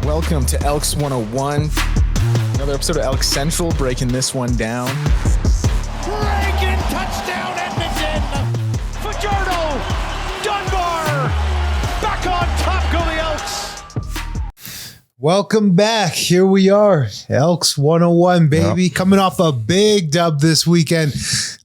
Welcome to Elks101. Another episode of Elks Central, breaking this one down. Reagan, touchdown Edmonton! Fajardo, Dunbar, back on top go the Elks! Welcome back. Here we are, Elks101, baby. Yep. Coming off a big dub this weekend.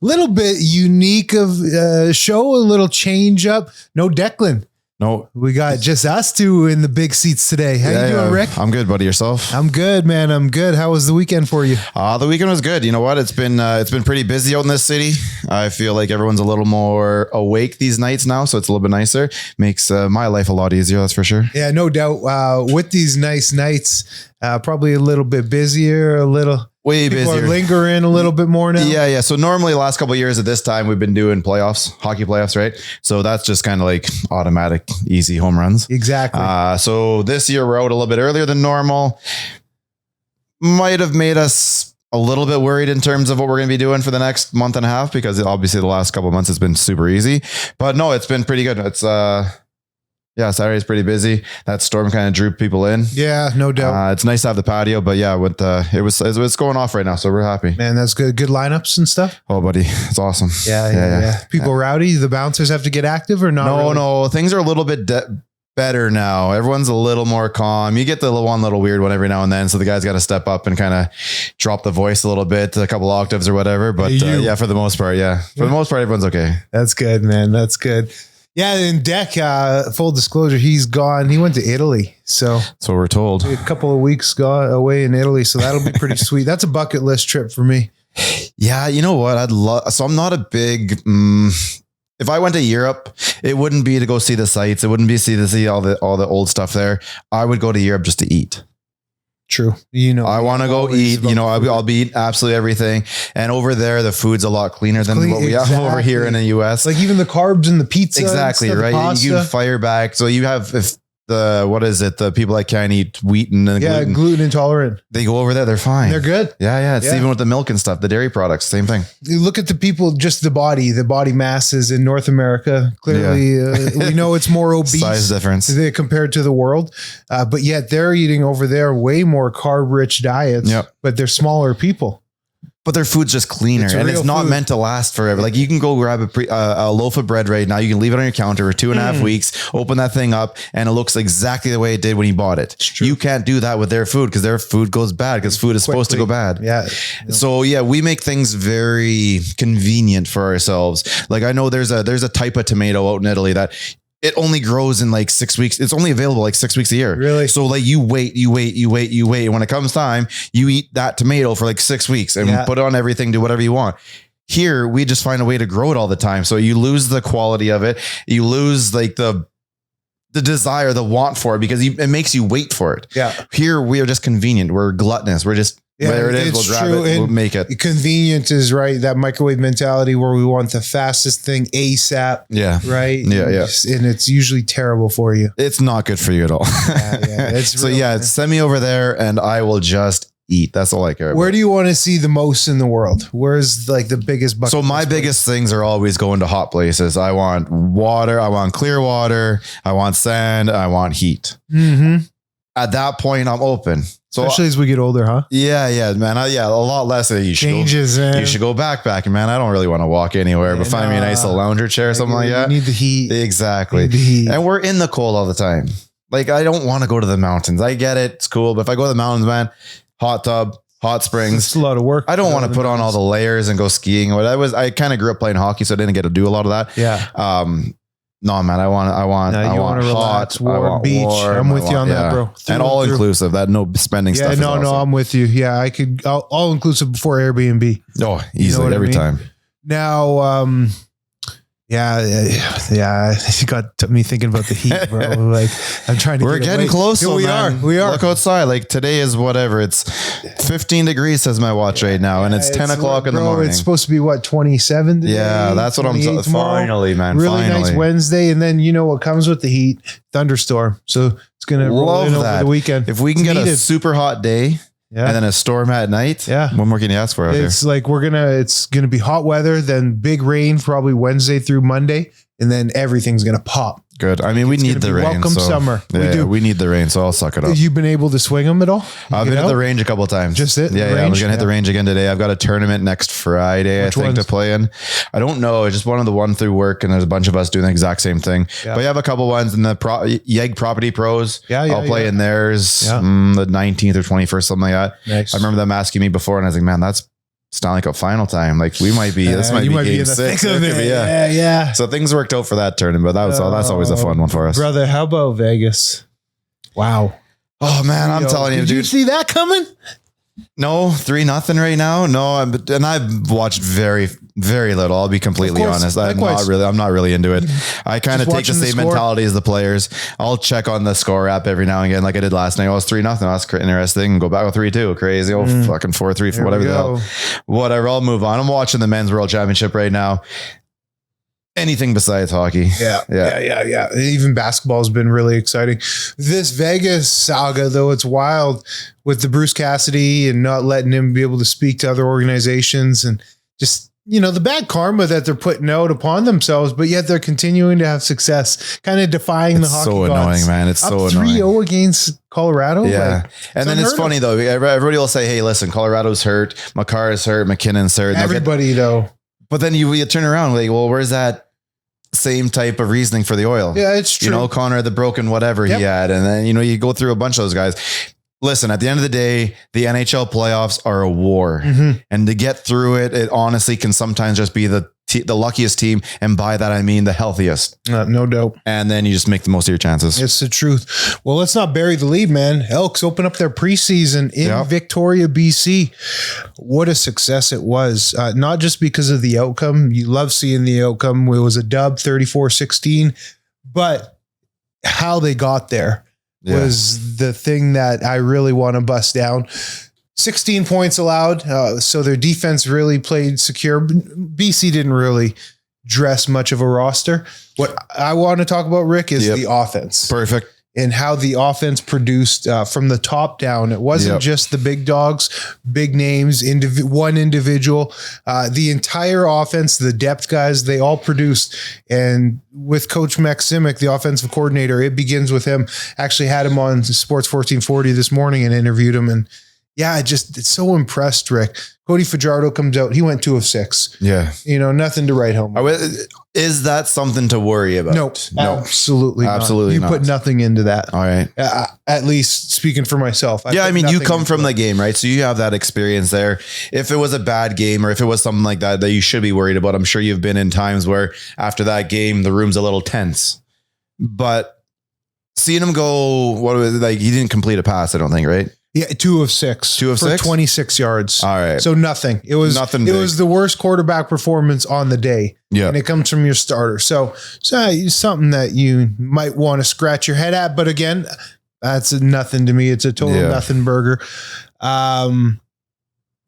Little bit unique of show, a little change up. No Declan. No. We got just us two in the big seats today. How you doing, Rick? I'm good, buddy. Yourself? I'm good, man. I'm good. How was the weekend for you? The weekend was good. You know what? It's been pretty busy out in this city. I feel like everyone's a little more awake these nights now, so it's a little bit nicer. Makes my life a lot easier, that's for sure. Yeah, no doubt. With these nice nights, probably a little bit busier, a little... Way People busier. are lingering a little bit more now. Yeah. So normally the last couple of years at this time, we've been doing hockey playoffs, right? So that's just kind of like automatic, easy home runs. Exactly. So this year we're out a little bit earlier than normal. Might have made us a little bit worried in terms of what we're going to be doing for the next month and a half, because obviously the last couple of months has been super easy, but no, it's been pretty good. It's Saturday's pretty busy. That storm kind of drew people in. Yeah, no doubt. It's nice to have the patio, but yeah, it's going off right now, so we're happy. Man, that's good. Good lineups and stuff. Oh, buddy, it's awesome. Yeah. People rowdy. The bouncers have to get active or not? No, things are a little bit better now. Everyone's a little more calm. You get the one little weird one every now and then, so the guy's got to step up and kind of drop the voice a little bit, a couple octaves or whatever. But for the most part, everyone's okay. That's good, man. That's good. Yeah, and Deck, full disclosure, he's gone. He went to Italy. So that's what we're told. A couple of weeks gone away in Italy. So that'll be pretty sweet. That's a bucket list trip for me. Yeah, you know what? So I'm not a big... if I went to Europe, it wouldn't be to go see the sights. It wouldn't be to see all the old stuff there. I would go to Europe just to eat. True. I want to go eat, I'll be eating absolutely everything. And over there, the food's a lot cleaner than what we have over here in the US. Like even the carbs and the pizza. Exactly. Right. You can fire back. So you have, the people that can't eat wheat and gluten intolerant. They go over there. They're fine. They're good. Yeah. It's even with the milk and stuff, the dairy products, same thing. You look at the people, just the body masses in North America. Clearly, we know it's more obese. Size difference compared to the world. But yet they're eating over there way more carb rich diets, but they're smaller people. But their food's just cleaner, and it's not meant to last forever. Like you can go grab a loaf of bread right now. You can leave it on your counter for 2.5 weeks, open that thing up, and it looks exactly the way it did when you bought it. You can't do that with their food because their food goes bad because food is supposed to go bad. Yeah. So we make things very convenient for ourselves. Like I know there's a type of tomato out in Italy that it only grows in like 6 weeks. It's only available like 6 weeks a year. Really? So like you wait. And when it comes time, you eat that tomato for like 6 weeks and put it on everything, do whatever you want. Here, we just find a way to grow it all the time. So you lose the quality of it. You lose like the desire, the want for it, because it makes you wait for it. Yeah. Here, we are just convenient. We're gluttonous. We're just, there it is. We'll grab it. We'll make it. Convenient is right. That microwave mentality where we want the fastest thing ASAP. Yeah. Right. Yeah. And it's usually terrible for you. It's not good for you at all. Send me over there and I will just eat. That's all I care about. Where do you want to see the most in the world? Where's like the biggest bucket? So my biggest things are always going to hot places. I want water. I want clear water. I want sand. I want heat. Mm-hmm. At that point, I'm open. So, especially as we get older, huh? Yeah, man. A lot less. You should go backpacking, man. I don't really want to walk anywhere, but find me a nice little lounger chair or something like that. You need the heat. Exactly. And we're in the cold all the time. Like, I don't want to go to the mountains. I get it. It's cool. But if I go to the mountains, man, hot tub, hot springs. It's a lot of work. I don't want to put on all the layers and go skiing. I kind of grew up playing hockey, so I didn't get to do a lot of that. Yeah. No, man, I want hot, warm beach. I'm with you on that, bro. And all inclusive, that no spending stuff. No, I'm with you. Yeah, I could all inclusive before Airbnb. Oh, easily every time. Now, yeah. You got me thinking about the heat, bro. Like I'm trying to. We're getting close. Yeah, we are. Look outside. Like today is whatever. It's 15 degrees says my watch right now, and it's 10 o'clock in the morning. It's supposed to be what 27 today. Yeah, that's what I'm saying. Finally, man. Really nice Wednesday, and then you know what comes with the heat? Thunderstorm. So it's gonna roll in over the weekend. If we can get a super hot day. Yeah. And then a storm at night. Yeah. What more can you ask for out here? It's like it's going to be hot weather, then big rain probably Wednesday through Monday. And then everything's going to pop. Good. I mean, we need the rain. Welcome so, summer. Yeah, we need the rain, so I'll suck it up. Have you been able to swing them at all? I've been at the range a couple of times. Just it? Yeah, I was going to hit the range again today. I've got a tournament next Friday, Which I think, ones? to play in. I don't know. It's just one of the one through work, and there's a bunch of us doing the exact same thing. Yeah. But you have a couple ones in the Yegg Property Pros. I'll play in theirs the 19th or 21st, something like that. Nice. I remember them asking me before, and I was like, man, that's not like a final time. Like we might be, this might be game 6. Yeah. So things worked out for that tournament, but that's always a fun one for us. Brother, how about Vegas? Wow. Oh man, I'm telling you, dude. Did you see that coming? No, 3-0 right now. No, and I've watched very, very little. I'll be completely honest. I'm not really into it. I kind of take the same mentality as the players. I'll check on the score app every now and again, like I did last night. I was 3-0. That's interesting. And go back with 3-2. Crazy. Oh, fucking 4-3 for whatever the hell. Whatever. I'll move on. I'm watching the men's world championship right now. Anything besides hockey. Yeah. Even basketball has been really exciting. This Vegas saga, though, it's wild with the Bruce Cassidy and not letting him be able to speak to other organizations and just, the bad karma that they're putting out upon themselves, but yet they're continuing to have success, kind of defying the hockey so gods. Annoying, man. It's Up so annoying. 3-0 against Colorado. Yeah. And then it's funny, though. Everybody will say, hey, listen, Colorado's hurt. Makar is hurt. McKinnon's hurt. Everybody, though. But then you turn around like, well, where's that same type of reasoning for the Oil? Yeah, it's true. Connor, the broken whatever he had. And then, you go through a bunch of those guys. Listen, at the end of the day, the NHL playoffs are a war. And to get through it, it honestly can sometimes just be the luckiest team. And by that, I mean the healthiest. No doubt. And then you just make the most of your chances. It's the truth. Well, let's not bury the lead, man. Elks open up their preseason in Victoria, BC. What a success it was. Not just because of the outcome. You love seeing the outcome. It was a dub 34-16, but how they got there was the thing that I really want to bust down. 16 points allowed. So their defense really played secure. BC didn't really dress much of a roster. What I want to talk about, Rick, is the offense. Perfect. And how the offense produced from the top down. It wasn't just the big dogs, big names, one individual. The entire offense, the depth guys, they all produced. And with Coach Maximic, the offensive coordinator, it begins with him. Actually had him on Sports 1440 this morning and interviewed him. And it's so impressed, Rick. Cody Fajardo comes out. He went 2 of 6. Yeah. Nothing to write home. Is that something to worry about? No, absolutely not. Absolutely not. You put nothing into that. All right. At least speaking for myself. I mean, you come from the game, right? So you have that experience there. If it was a bad game or if it was something like that you should be worried about, I'm sure you've been in times where after that game, the room's a little tense. But seeing him go, he didn't complete a pass, I don't think, right? Yeah, 2 of 6. 2 of 6? 26 yards. All right. So nothing. It was nothing. It was the worst quarterback performance on the day. Yeah. And it comes from your starter. So something that you might want to scratch your head at. But again, that's nothing to me. It's a total nothing burger.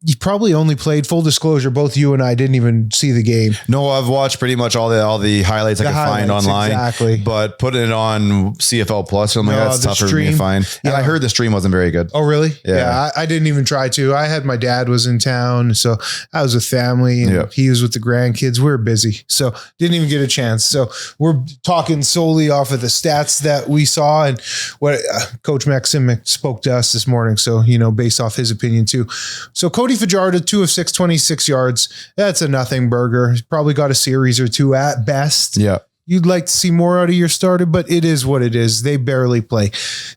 You probably only played, full disclosure, both you and I didn't even see the game. No, I've watched pretty much all the highlights I could find online. Exactly. But putting it on CFL Plus, something like that's tougher for me to find. And I heard the stream wasn't very good. Oh, really? Yeah. I didn't even try to. I had my dad was in town, so I was with family and he was with the grandkids. We were busy, so didn't even get a chance. So we're talking solely off of the stats that we saw and what Coach Maximic spoke to us this morning. So, based off his opinion too. So Cody Fajardo, 2 of 6, 26 yards. That's a nothing burger. He's probably got a series or 2 at best. Yeah. You'd like to see more out of your starter, but it is what it is. They barely play.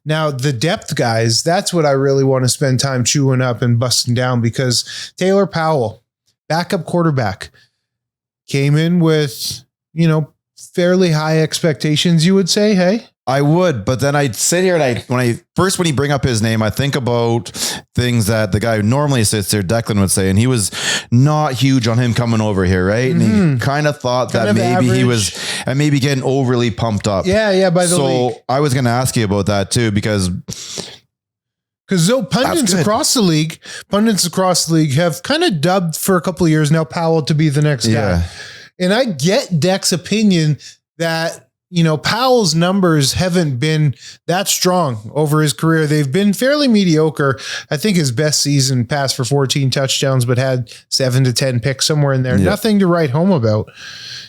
Now, the depth guys, that's what I really want to spend time chewing up and busting down, because Taylor Powell, backup quarterback, came in with, fairly high expectations, you would say, hey? I would, but then I'd sit here and when you bring up his name, I think about things that the guy who normally sits there, Declan, would say, and he was not huge on him coming over here, right? And he kind of thought that maybe average. He was maybe getting overly pumped up. Yeah, by the league. So I was going to ask you about that too, because pundits across the league have kind of dubbed for a couple of years now Powell to be the next guy. And I get Deck's opinion that Powell's numbers haven't been that strong over his career. They've been fairly mediocre. I think his best season passed for 14 touchdowns, but had 7 to 10 picks somewhere in there. Nothing to write home about.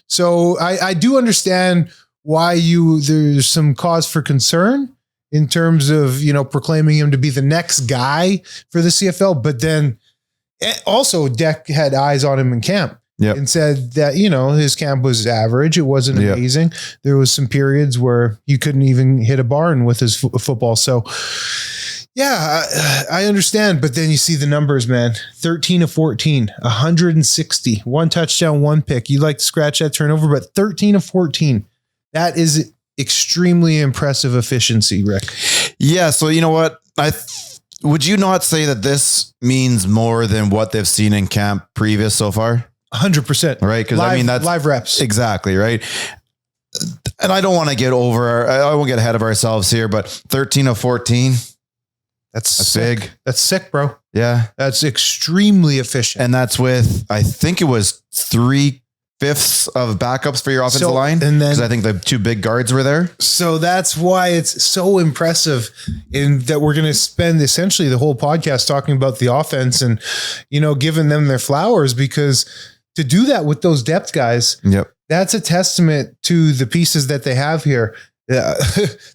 So I do understand why there's some cause for concern in terms of, proclaiming him to be the next guy for the CFL. But then also Deck had eyes on him in camp. Yep. And said that, his camp was average. It wasn't amazing. There was some periods where you couldn't even hit a barn with his football. So yeah, I understand. But then you see the numbers, man, 13 of 14, 160, 1 touchdown, 1 pick. You like to scratch that turnover, but 13 of 14, that is extremely impressive efficiency, Rick. Yeah. So you know what? Would you not say that this means more than what they've seen in camp previous so far? 100%. Right. Because that's live reps. Exactly. Right. And I don't want to I won't get ahead of ourselves here, but 13 of 14. That's big. That's sick, bro. Yeah. That's extremely efficient. And that's with, I think it was 3/5 of backups for your offensive line. And then, because I think the 2 big guards were there. So that's why it's so impressive in that we're going to spend essentially the whole podcast talking about the offense and, giving them their flowers, because to do that with those depth guys, yep, that's a testament to the pieces that they have here.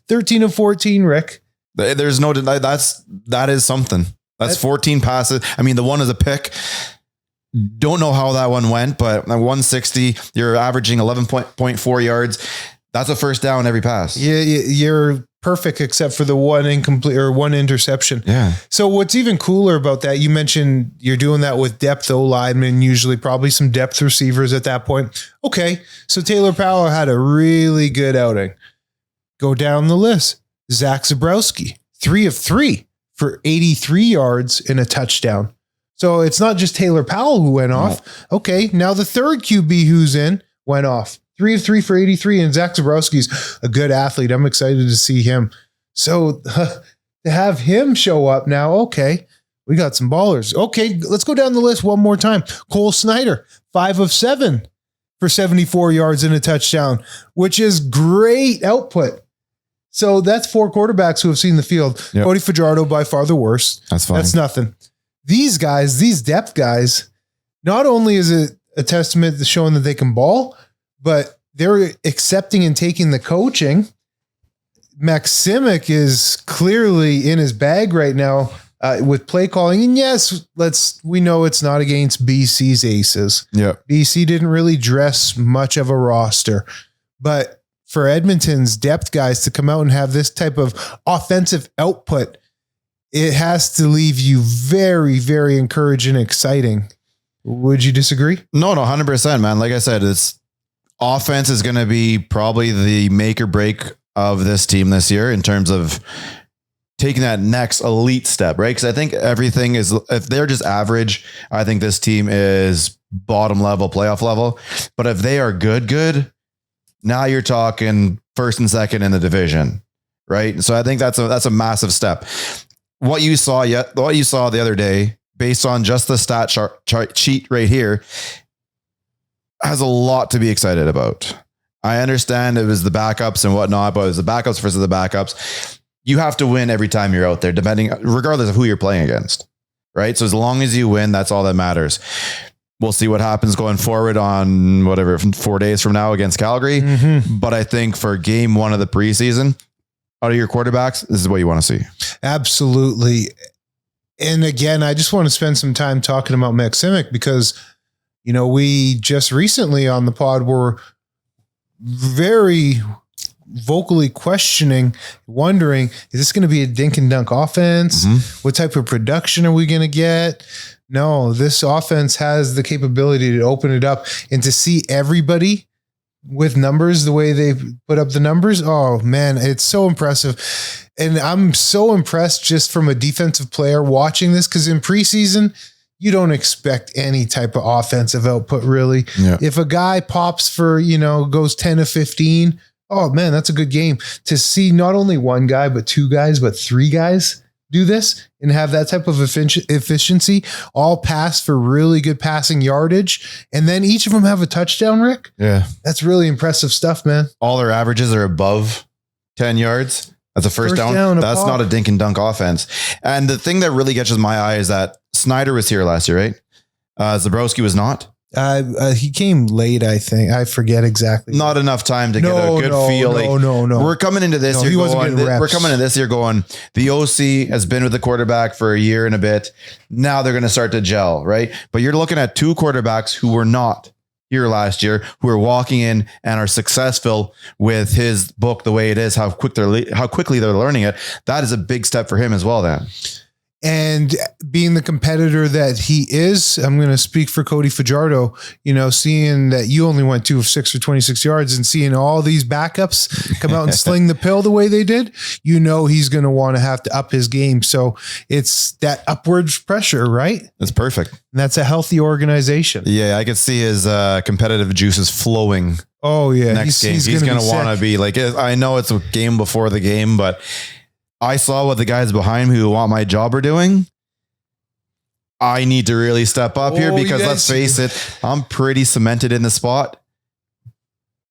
13 of 14, Rick. There's no deny. That is something. That's 14 passes. I mean, the one is a pick. Don't know how that one went, but 160, you're averaging 11.4 yards. That's a first down every pass. Yeah, you're perfect except for the 1 incomplete or 1 interception. Yeah. So what's even cooler about that, you mentioned you're doing that with depth O-linemen, usually probably some depth receivers at that point. Okay, so Taylor Powell had a really good outing. Go down the list. Zach Zabrowski, 3 of 3 for 83 yards and a touchdown. So it's not just Taylor Powell who went off. Okay, now the third QB who's in went off. 3 of 3 for 83, and Zach Zabrowski's a good athlete. I'm excited to see him. So to have him show up now, okay, we got some ballers. Okay, let's go down the list one more time. Cole Snyder, 5 of 7 for 74 yards and a touchdown, which is great output. So that's 4 quarterbacks who have seen the field. Yep. Cody Fajardo, by far the worst. That's fine. That's nothing. These guys, these depth guys, not only is it a testament to showing that they can ball, but they're accepting and taking the coaching. Maximic is clearly in his bag right now with play calling. And yes, we know it's not against BC's aces. Yeah. BC didn't really dress much of a roster, but for Edmonton's depth guys to come out and have this type of offensive output, it has to leave you very, very encouraged and exciting. Would you disagree? No, 100%, man. Like I said, offense is going to be probably the make or break of this team this year in terms of taking that next elite step, right? Because I think everything is, if they're just average, I think this team is bottom level, playoff level. But if they are good, now you're talking first and second in the division, right? So I think that's a massive step. What you saw the other day, based on just the stat chart sheet right here, has a lot to be excited about. I understand it was the backups and whatnot, but it was the backups versus the backups. You have to win every time you're out there, regardless of who you're playing against, right? So as long as you win, that's all that matters. We'll see what happens going forward on 4 days from now against Calgary. Mm-hmm. But I think for game 1 of the preseason, out of your quarterbacks, this is what you want to see. Absolutely. And again, I just want to spend some time talking about Maximic because, we just recently on the pod were very vocally wondering, is this going to be a dink and dunk offense? Mm-hmm. What type of production are we going to get? No, this offense has the capability to open it up and to see everybody with numbers the way they put up the numbers. Oh man, it's so impressive. And I'm so impressed just from a defensive player watching this, because in preseason, you don't expect any type of offensive output really. Yeah. If a guy pops for, goes 10 to 15, oh man, that's a good game. To see not only one guy, but 2 guys, but 3 guys do this and have that type of efficiency, all pass for really good passing yardage, and then each of them have a touchdown, Rick. Yeah. That's really impressive stuff, man. All their averages are above 10 yards. That's a first down. That's not a dink and dunk offense. And the thing that really catches my eye is that Snyder was here last year, right? Zabrowski was not. He came late, I think. I forget exactly. Not enough time to get a good feel. No. We're coming into this year we're coming into this year going, the OC has been with the quarterback for a year and a bit. Now they're going to start to gel, right? But you're looking at two quarterbacks who were not here last year, who are walking in and are successful with his book the way it is, how quickly they're learning it. That is a big step for him as well then. And being the competitor that he is, I'm going to speak for Cody Fajardo, seeing that you only went 2 of 6 for 26 yards and seeing all these backups come out and sling the pill the way they did, he's going to have to up his game. So it's that upwards pressure, right? That's perfect. And that's a healthy organization. Yeah, I could see his competitive juices flowing. Oh, yeah. Next game. He's going to want to be like, I know it's a game before the game, but I saw what the guys behind me who want my job are doing. I need to really step up here because let's face it, I'm pretty cemented in the spot,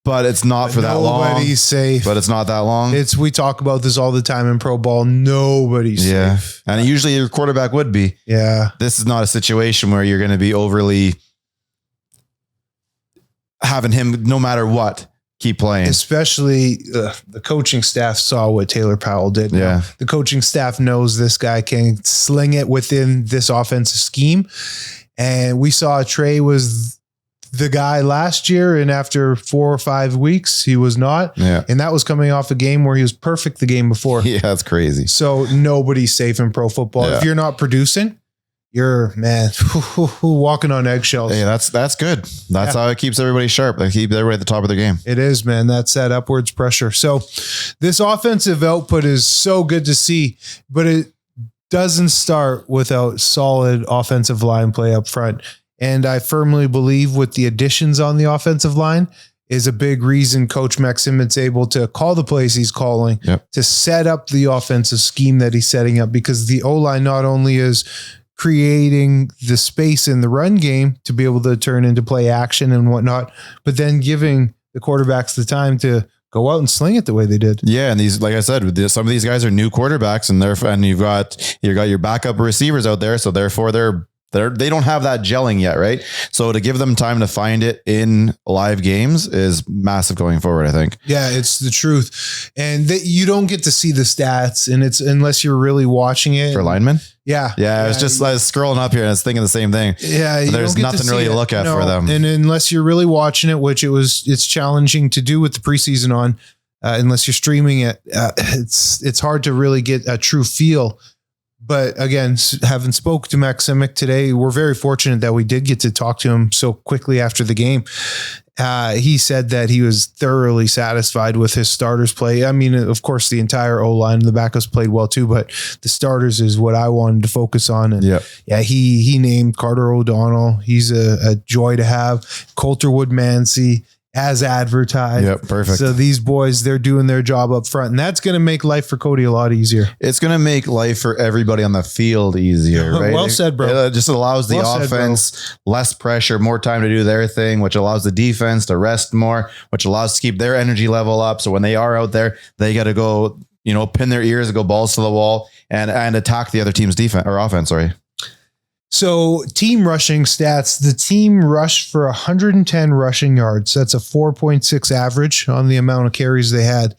but it's not for that long. Nobody's safe. But it's not that long. We talk about this all the time in pro ball. Nobody's safe. And usually your quarterback would be. Yeah. This is not a situation where you're going to be overly having him no matter what. Keep playing. Especially the coaching staff saw what Taylor Powell did. Yeah. The coaching staff knows this guy can sling it within this offensive scheme. And we saw Trey was the guy last year, and after 4 or 5 weeks, he was not. Yeah. And that was coming off a game where he was perfect the game before. Yeah, that's crazy. So nobody's safe in pro football. Yeah. If you're not producing, you're walking on eggshells. Hey, that's good. That's how it keeps everybody sharp. They keep everybody at the top of their game. It is, man. That's that upwards pressure. So this offensive output is so good to see, but it doesn't start without solid offensive line play up front. And I firmly believe with the additions on the offensive line is a big reason Coach Maxim's able to call the plays he's calling, to set up the offensive scheme that he's setting up, because the O-line not only is creating the space in the run game to be able to turn into play action and whatnot, but then giving the quarterbacks the time to go out and sling it the way they did. Yeah. And these, like I said, some of these guys are new quarterbacks, and you've got your backup receivers out there. So therefore they don't have that gelling yet. Right. So to give them time to find it in live games is massive going forward, I think. Yeah, it's the truth. And that you don't get to see the stats, and it's unless you're really watching it For linemen. Yeah. I was scrolling up here and I was thinking the same thing. Yeah. There's nothing really to look at for them. And unless you're really watching it, which it's challenging to do with the preseason on, unless you're streaming it, it's hard to really get a true feel. But again, having spoke to Max Simic today, we're very fortunate that we did get to talk to him so quickly after the game. He said that he was thoroughly satisfied with his starters play. I mean, of course, the entire O-line and the backups played well too, but the starters is what I wanted to focus on. And he named Carter O'Donnell. He's a joy to have. Coulterwood Mancy, as advertised. Yep, perfect. So these boys, they're doing their job up front, and that's going to make life for Cody a lot easier. It's going to make life for everybody on the field easier, right? Well said, bro. It just allows the offense less pressure, more time to do their thing, which allows the defense to rest more, which allows to keep their energy level up. So when they are out there, they got to go, pin their ears and go balls to the wall and attack the other team's defense or offense. Sorry. So team rushing stats, the team rushed for 110 rushing yards. That's a 4.6 average on the amount of carries they had.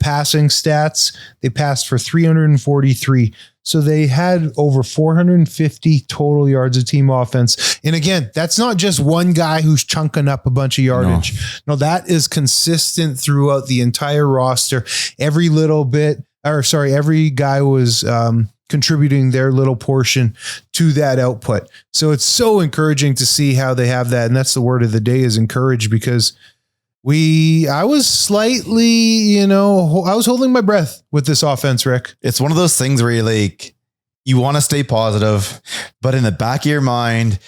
Passing stats, they passed for 343. So they had over 450 total yards of team offense. And again, that's not just one guy who's chunking up a bunch of yardage. No, that is consistent throughout the entire roster. Every guy was contributing their little portion to that output. So it's so encouraging to see how they have that. And that's the word of the day, is encouraged, because I was slightly, I was holding my breath with this offense, Rick. It's one of those things where you want to stay positive, but in the back of your mind,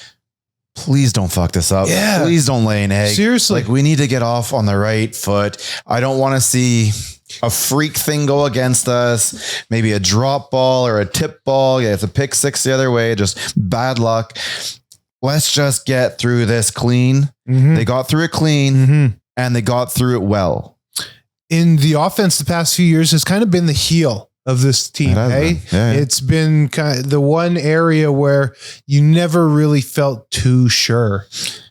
please don't fuck this up. Yeah. Please don't lay an egg. Seriously. We need to get off on the right foot. I don't want to see a freak thing go against us. Maybe a drop ball or a tip ball. Yeah, it's a pick six the other way. Just bad luck. Let's just get through this clean. Mm-hmm. They got through it clean, and they got through it well. In the offense, the past few years has kind of been the heel of this team. Hey, it's been kind of the one area where you never really felt too sure.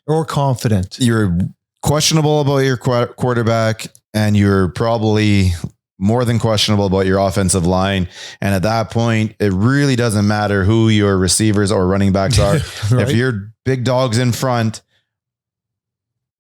or confident. You're questionable about your quarterback, and you're probably more than questionable about your offensive line. And at that point, it really doesn't matter who your receivers or running backs are. Right? If your big dogs in front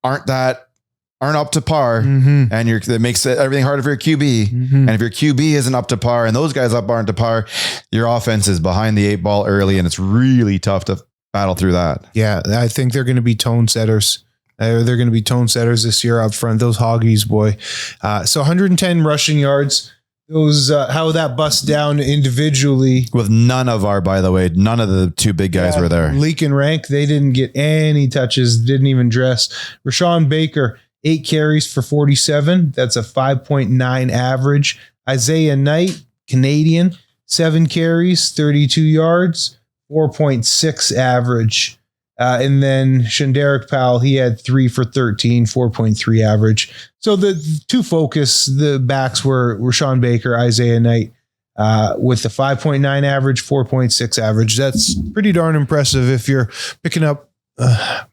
aren't up to par, and that makes everything harder for your QB. And if your QB isn't up to par and those guys aren't to par, your offense is behind the 8 ball early, and it's really tough to battle through that. Yeah, I think they're going to be tone setters. They're going to be tone setters this year up front. Those Hoggies, boy. So 110 rushing yards. Those how that busts down individually. With none of the 2 big guys were there. Leak and Rank, they didn't get any touches, didn't even dress. Rashawn Baker, 8 carries for 47. That's a 5.9 average. Isaiah Knight, Canadian, 7 carries, 32 yards, 4.6 average. And then Shanderick Powell, he had 3 for 13, 4.3 average. So the 2 the backs were Rashawn Baker, Isaiah Knight, with the 5.9 average, 4.6 average. That's pretty darn impressive if you're picking up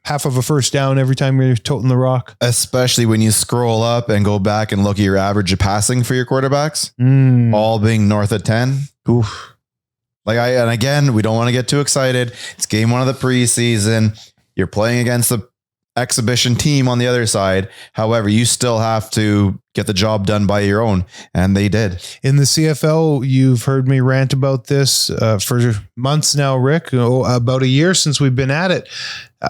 half of a first down every time you're toting the rock. Especially when you scroll up and go back and look at your average of passing for your quarterbacks, all being north of 10. Oof. And again, we don't want to get too excited. It's game 1 of the preseason. You're playing against the exhibition team on the other side. However, you still have to get the job done by your own. And they did. In the CFL, you've heard me rant about this for months now, Rick, about a year since we've been at it.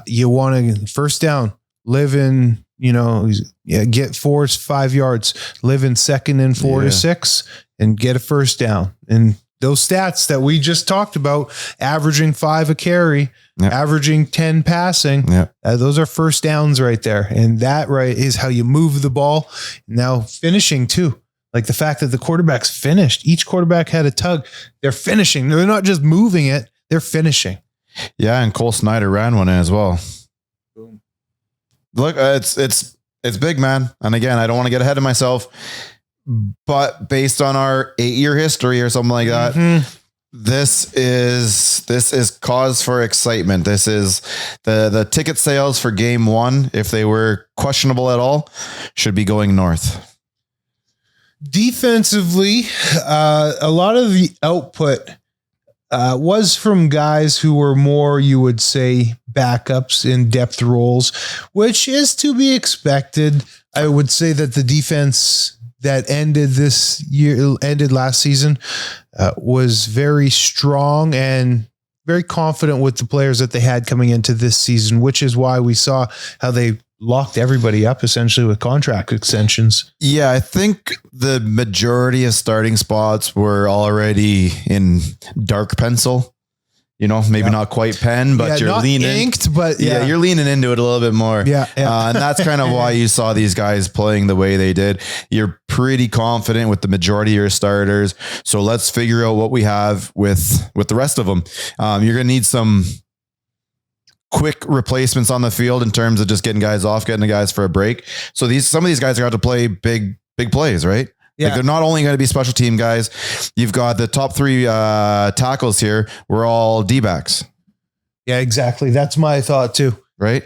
You want to first down, live in, get 4 to 5 yards, live in 2nd and 4 to 6 and get a first down. And those stats that we just talked about, averaging 5 a carry, averaging 10 passing, those are first downs right there. And that is how you move the ball. Now finishing too. Like the fact that the quarterbacks finished, each quarterback had a tug. They're finishing. They're not just moving it, they're finishing. Yeah, and Cole Snyder ran one in as well. Boom. Look, it's big, man. And again, I don't want to get ahead of myself, but based on our 8-year history or something like that, this is cause for excitement. This is the ticket sales for game 1, if they were questionable at all, should be going north. Defensively, a lot of the output was from guys who were more, you would say, backups in depth roles, which is to be expected. I would say that the defense that ended last season, was very strong and very confident with the players that they had coming into this season, which is why we saw how they locked everybody up essentially with contract extensions. Yeah, I think the majority of starting spots were already in dark pencil. Maybe not quite pen, but you're leaning inked, but you're leaning into it a little bit more. And that's kind of why you saw these guys playing the way they did. You're pretty confident with the majority of your starters. So let's figure out what we have with the rest of them. You're going to need some quick replacements on the field in terms of just getting guys off, getting the guys for a break. So some of these guys are going to play big plays, right? Yeah. Like they're not only going to be special team guys. You've got the top 3 tackles here. We're all D-backs. Yeah, exactly. That's my thought too. Right.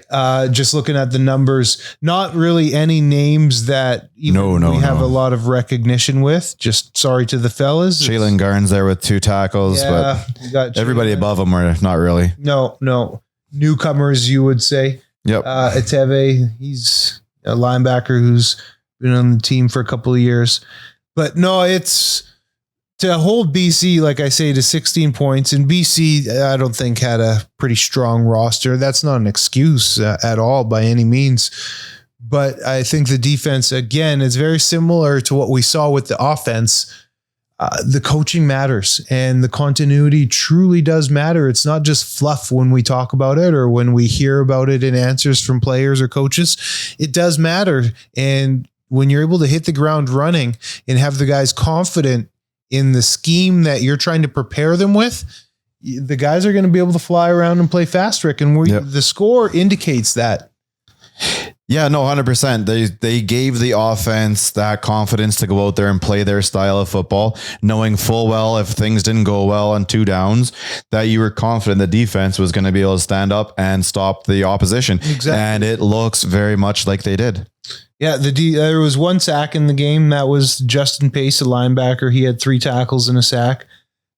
Just looking at the numbers, not really any names that we have a lot of recognition with. Just sorry to the fellas. Shaylin Garn's there with 2 tackles, but everybody above them are not really. No. Newcomers, you would say. Yep. Eteve, he's a linebacker who's been on the team for a couple of years. But no, it's to hold BC, like I say, to 16 points. And BC, I don't think had a pretty strong roster. That's not an excuse at all by any means. But I think the defense, again, is very similar to what we saw with the offense. The coaching matters and the continuity truly does matter. It's not just fluff when we talk about it or when we hear about it in answers from players or coaches. It does matter. And when you're able to hit the ground running and have the guys confident in the scheme that you're trying to prepare them with, the guys are going to be able to fly around and play fast, Rick. And the score indicates that. Yeah, no, 100%. They gave the offense that confidence to go out there and play their style of football, knowing full well if things didn't go well on 2 downs, that you were confident the defense was going to be able to stand up and stop the opposition. Exactly. And it looks very much like they did. Yeah, there was 1 sack in the game. That was Justin Pace, a linebacker. He had 3 tackles and a sack.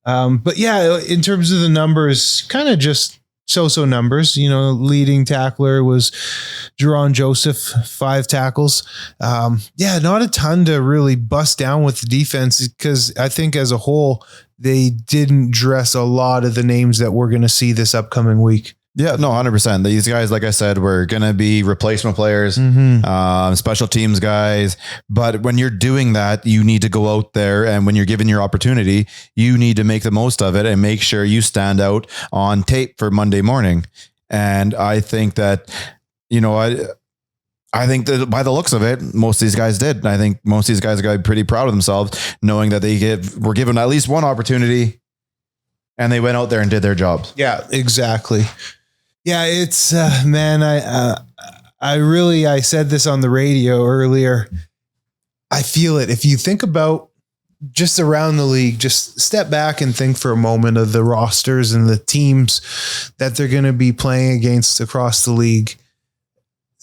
But yeah, in terms of the numbers, kind of just so-so numbers. Leading tackler was Jerron Joseph, 5 tackles. Yeah, not a ton to really bust down with the defense, because I think as a whole, they didn't dress a lot of the names that we're going to see this upcoming week. Yeah, no, 100%. These guys, like I said, were going to be replacement players, special teams guys. But when you're doing that, you need to go out there, and when you're given your opportunity, you need to make the most of it and make sure you stand out on tape for Monday morning. And I think that, I think that by the looks of it, most of these guys did. And I think most of these guys are going to be pretty proud of themselves, knowing that were given at least one opportunity and they went out there and did their jobs. Yeah, exactly. Yeah, it's man, I said this on the radio earlier. I feel it. If you think about just around the league, just step back and think for a moment of the rosters and the teams that they're going to be playing against across the league.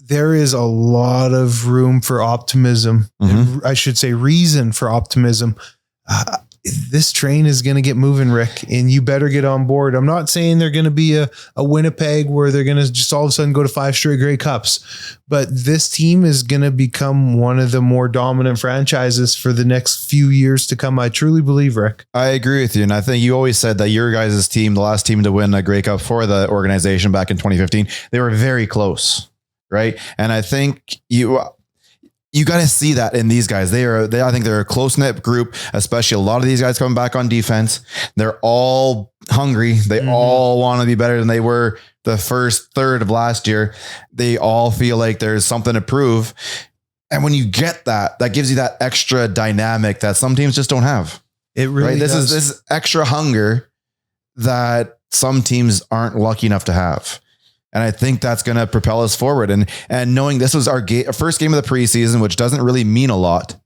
There is a lot of room for optimism. And I should say reason for optimism. This train is going to get moving, Rick, and you better get on board. I'm not saying they're going to be a Winnipeg where they're going to just all of a sudden go to 5 straight Grey Cups, but this team is going to become one of the more dominant franchises for the next few years to come. I truly believe, Rick. I agree with you. And I think you always said that your guys' team, the last team to win a Grey Cup for the organization back in 2015, they were very close, right? And I think you got to see that in these guys. I think they're a close-knit group, especially a lot of these guys coming back on defense. They're all hungry. They all want to be better than they were the first third of last year. They all feel like there's something to prove. And when you get that gives you that extra dynamic that some teams just don't have. It really does. This is this extra hunger that some teams aren't lucky enough to have. And I think that's going to propel us forward. And knowing this was our first game of the preseason, which doesn't really mean a lot.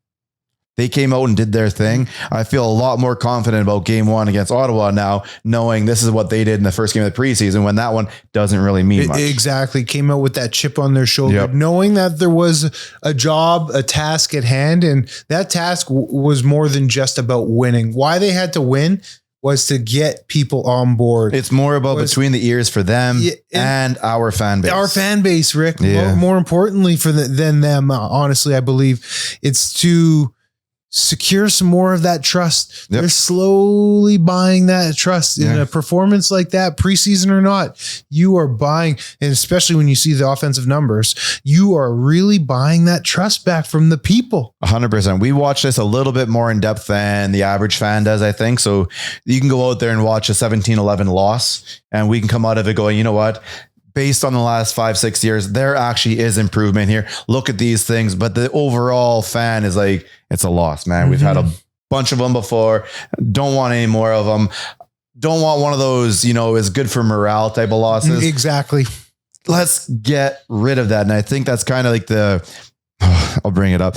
They came out and did their thing. I feel a lot more confident about game 1 against Ottawa now, knowing this is what they did in the first game of the preseason, when that one doesn't really mean much. Exactly. Came out with that chip on their shoulder, knowing that there was a job, a task at hand. And that task was more than just about winning. Why they had to win was to get people on board. It's more about between the ears for them and our fan base. Our fan base, Rick. Yeah. More importantly than them, honestly, I believe it's to secure some more of that trust. They're slowly buying that trust in a performance like that, preseason or not. You are buying, and especially when you see the offensive numbers, you are really buying that trust back from the people. 100%. We watch this a little bit more in depth than the average fan does, I think. So you can go out there and watch a 17-11 loss, and we can come out of it going, you know what? Based on the last 5-6 years, there actually is improvement here. Look at these things. But the overall fan is like, it's a loss, man. We've had a bunch of them before. Don't want any more of them. Don't want one of those, is good for morale type of losses. Exactly. Let's get rid of that. And I think that's kind of like I'll bring it up.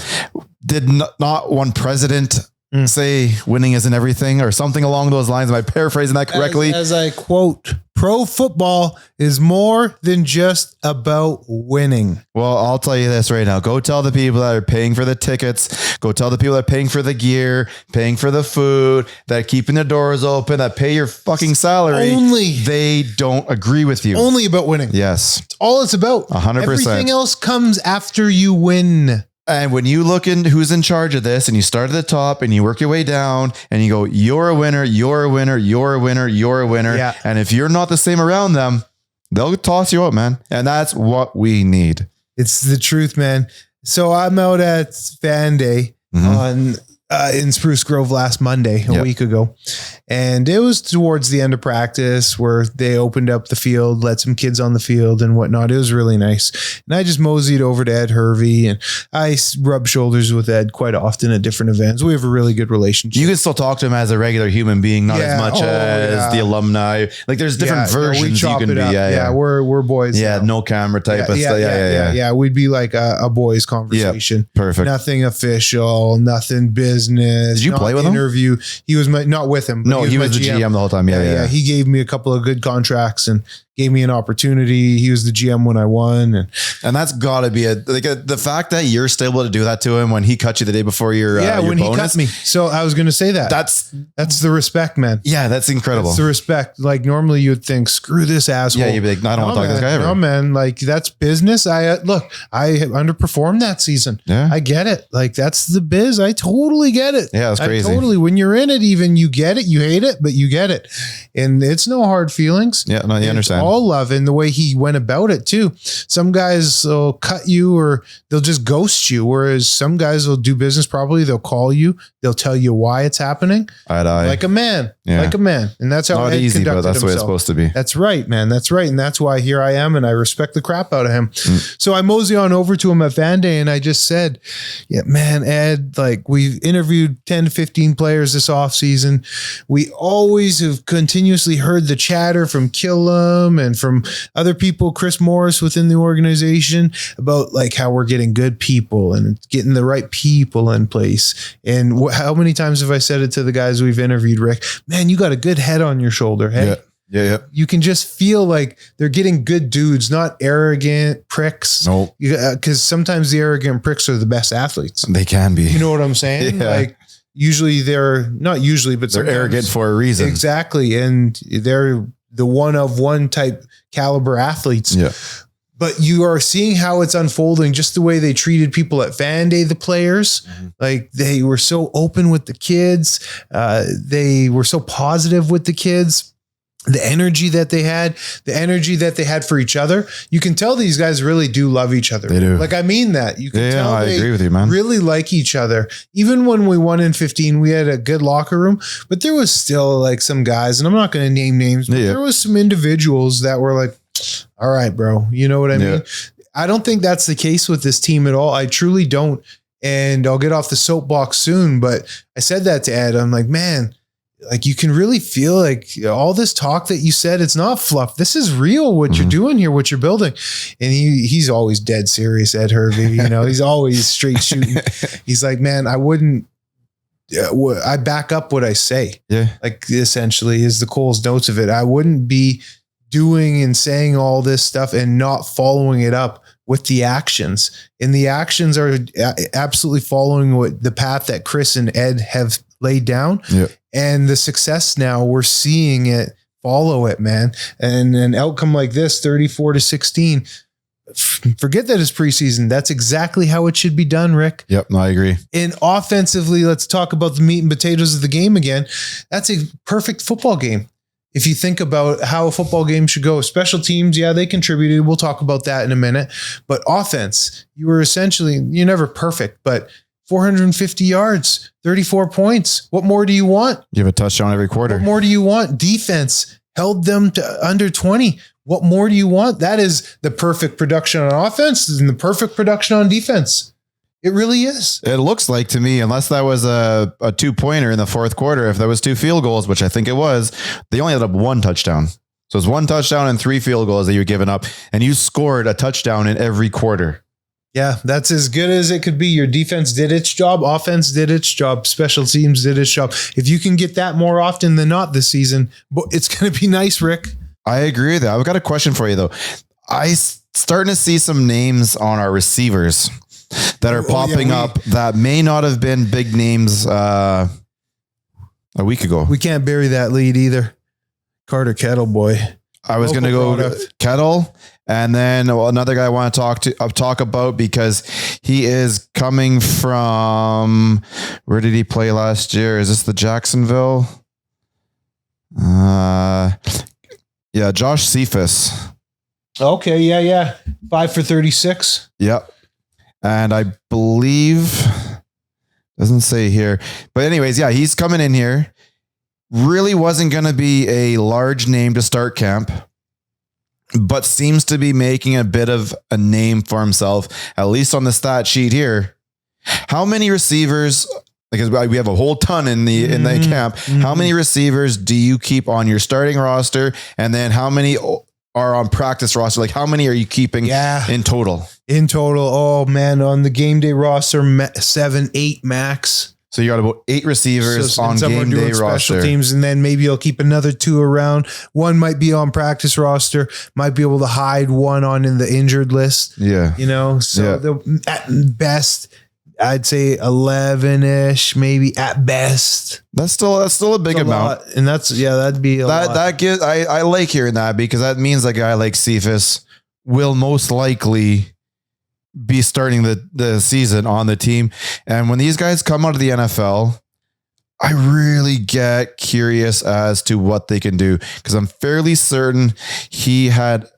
Did not one president say winning isn't everything, or something along those lines? Am I paraphrasing that correctly? As I quote, pro football is more than just about winning. Well, I'll tell you this right now. Go tell the people that are paying for the tickets. Go tell the people that are paying for the gear, paying for the food, that are keeping the doors open, that pay your fucking salary. They don't agree with you. Only about winning. Yes. It's all it's about. 100%. Everything else comes after you win. And when you look into who's in charge of this, and you start at the top and you work your way down and you go, you're a winner, you're a winner, you're a winner, you're a winner. Yeah. And if you're not the same around them, they'll toss you out, man. And that's what we need. It's the truth, man. So I'm out at Fan Day in Spruce Grove last Monday, a week ago. And it was towards the end of practice where they opened up the field, let some kids on the field and whatnot. It was really nice. And I just moseyed over to Ed Hervey, and I rub shoulders with Ed quite often at different events. We have a really good relationship. You can still talk to him as a regular human being, not as much as the alumni. Like there's different versions you can be. Yeah, we're boys. Yeah, no camera type of stuff. Yeah. We'd be like a boys conversation. Perfect. Nothing official, nothing business. Did you play with him? Interview. He was not with him. No, he was the GM the whole time. Yeah. He gave me a couple of good contracts and gave me an opportunity. He was the GM when I won. And that's got to be the fact that you're still able to do that to him when he cut you the day before your when bonus. he cut me. So I was going to say that. That's the respect, man. Yeah, that's incredible. That's the respect. Like normally you would think, screw this asshole. Yeah, you'd be like, no, I don't want to talk to this guy ever. No, man. Like that's business. I underperformed that season. Yeah. I get it. Like that's the biz. I totally get it. Yeah, it's crazy. When you're in it, even you get it, you hate it, but you get it. And it's no hard feelings. Yeah, no, you understand. All love in the way he went about it too. Some guys will cut you or they'll just ghost you. Whereas some guys will do business properly. They'll call you. They'll tell you why it's happening. Like a man. Yeah. Like a man. And that's how not Ed easy, but that's himself. the way it's supposed to be. That's right, man. That's right. And that's why here I am and I respect the crap out of him. So I mosey on over to him at Fan Day and I just said, yeah, man, Ed, like we've interviewed 10 to 15 players this offseason. We always have continuously heard the chatter from Killam and from other people, Chris Morris within the organization, about like how we're getting good people and getting the right people in place. And how many times have I said it to the guys we've interviewed, Rick? Man, you got a good head on your shoulder. Hey, yeah. You can just feel like they're getting good dudes, not arrogant pricks. Nope. Because sometimes the arrogant pricks are the best athletes. They can be. You know what I'm saying? Yeah. Like usually they're not usually, but they're arrogant for a reason. Exactly. And they're the one of one type caliber athletes. Yeah. But you are seeing how it's unfolding, just the way they treated people at Fan Day, the players. Like they were so open with the kids. They were so positive with the kids. The energy that they had for each other. You can tell these guys really do love each other. They do. Like, I mean that. You can tell I they agree with you, man. really like each other. Even when we won in 15, we had a good locker room, but there was still like some guys, and I'm not going to name names, but there was some individuals that were like, all right, bro. You know what I mean? I don't think that's the case with this team at all. I truly don't. And I'll get off the soapbox soon, but I said that to Ed. I'm like, man, like you can really feel like all this talk that you said, it's not fluff. This is real, what you're doing here, what you're building. And he's always dead serious, Ed Hervey. You know, he's always straight shooting. He's like, man, I back up what I say. Yeah. Like essentially is the Cole's notes of it. I wouldn't be doing and saying all this stuff and not following it up with the actions. And the actions are absolutely following what the path that Chris and Ed have laid down. Yep. And the success now we're seeing it follow it, man. And an outcome like this, 34-16, forget that it's preseason. That's exactly how it should be done, Rick. Yep. No, I agree. And offensively, let's talk about the meat and potatoes of the game again. That's a perfect football game. If you think about how a football game should go, special teams, yeah, they contributed. We'll talk about that in a minute. But offense, you're never perfect, but 450 yards, 34 points. What more do you want? You have a touchdown every quarter. What more do you want? Defense held them to under 20. What more do you want? That is the perfect production on offense and the perfect production on defense. It really is. It looks like to me, unless that was a 2-pointer in the fourth quarter, if there was 2 field goals, which I think it was, they only had up 1 touchdown. So it's 1 touchdown and 3 field goals that you're giving up, and you scored a touchdown in every quarter. Yeah, that's as good as it could be. Your defense did its job. Offense did its job. Special teams did its job. If you can get that more often than not this season, it's going to be nice, Rick. I agree with that. I've got a question for you, though. I starting to see some names on our receivers that are popping up that may not have been big names a week ago. We can't bury that lead either. Carter Kettle, boy. I was going to go Kettle, and then another guy I want to talk about because he is coming from, where did he play last year? Is this the Jacksonville? Yeah, Josh Cephas. Okay, yeah. 5 for 36. Yep. And I believe, doesn't say here, but anyways, yeah, he's coming in here. really wasn't going to be a large name to start camp, but seems to be making a bit of a name for himself, at least on the stat sheet here. How many receivers, because we have a whole ton in the camp, how many receivers do you keep on your starting roster? And then how many are on practice roster? Like how many are you keeping in total? In total, oh man, on the game day roster, 7, 8 max. So you got about 8 receivers on game day roster. Special teams, and then maybe you'll keep another 2 around. One might be on practice roster, might be able to hide one on in the injured list. Yeah. You know, so at best, I'd say 11-ish, maybe at best. That's still a big amount. And that'd be a lot. That gives, I like hearing that, because that means a guy like Cephas will most likely be starting the season on the team. And when these guys come out of the NFL, I really get curious as to what they can do, because I'm fairly certain he had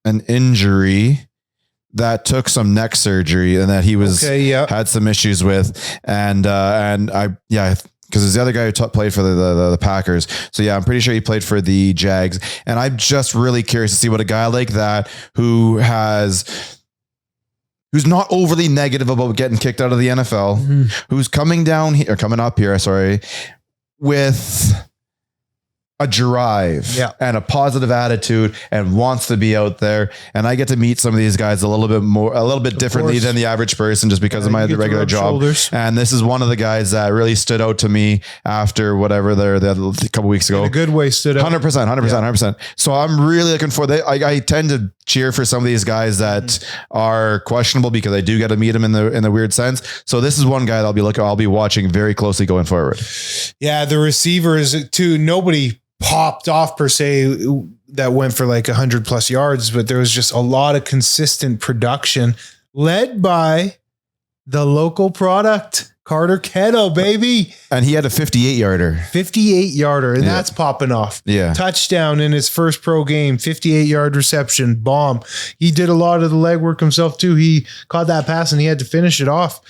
an injury that took some neck surgery and that he was had some issues with. And because it's the other guy who played for the Packers. So yeah, I'm pretty sure he played for the Jags. And I'm just really curious to see what a guy like that who's not overly negative about getting kicked out of the NFL, who's coming up here, with a drive and a positive attitude and wants to be out there. And I get to meet some of these guys a little bit differently than the average person, just because of my regular job. Shoulders. And this is one of the guys that really stood out to me after whatever the couple weeks ago. In a good way stood out. 100%. So I'm really looking for I tend to cheer for some of these guys that are questionable, because I do get to meet them in the weird sense. So this is one guy that I'll be watching very closely going forward. Yeah. The receivers too. Nobody popped off per se that went for like 100+ yards, but there was just a lot of consistent production led by the local product, Carter Kettle, baby. And he had a 58-yarder. And that's popping off. Yeah. Touchdown in his first pro game, 58-yard reception, bomb. He did a lot of the legwork himself too. He caught that pass and he had to finish it off.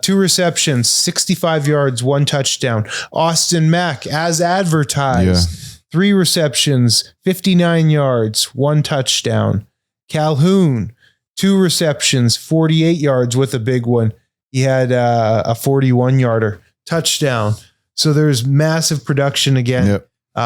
2 receptions, 65 yards, 1 touchdown. Austin Mack, as advertised, 3 receptions, 59 yards, 1 touchdown. Calhoun, 2 receptions, 48 yards with a big one. He had a 41-yarder touchdown. So there's massive production again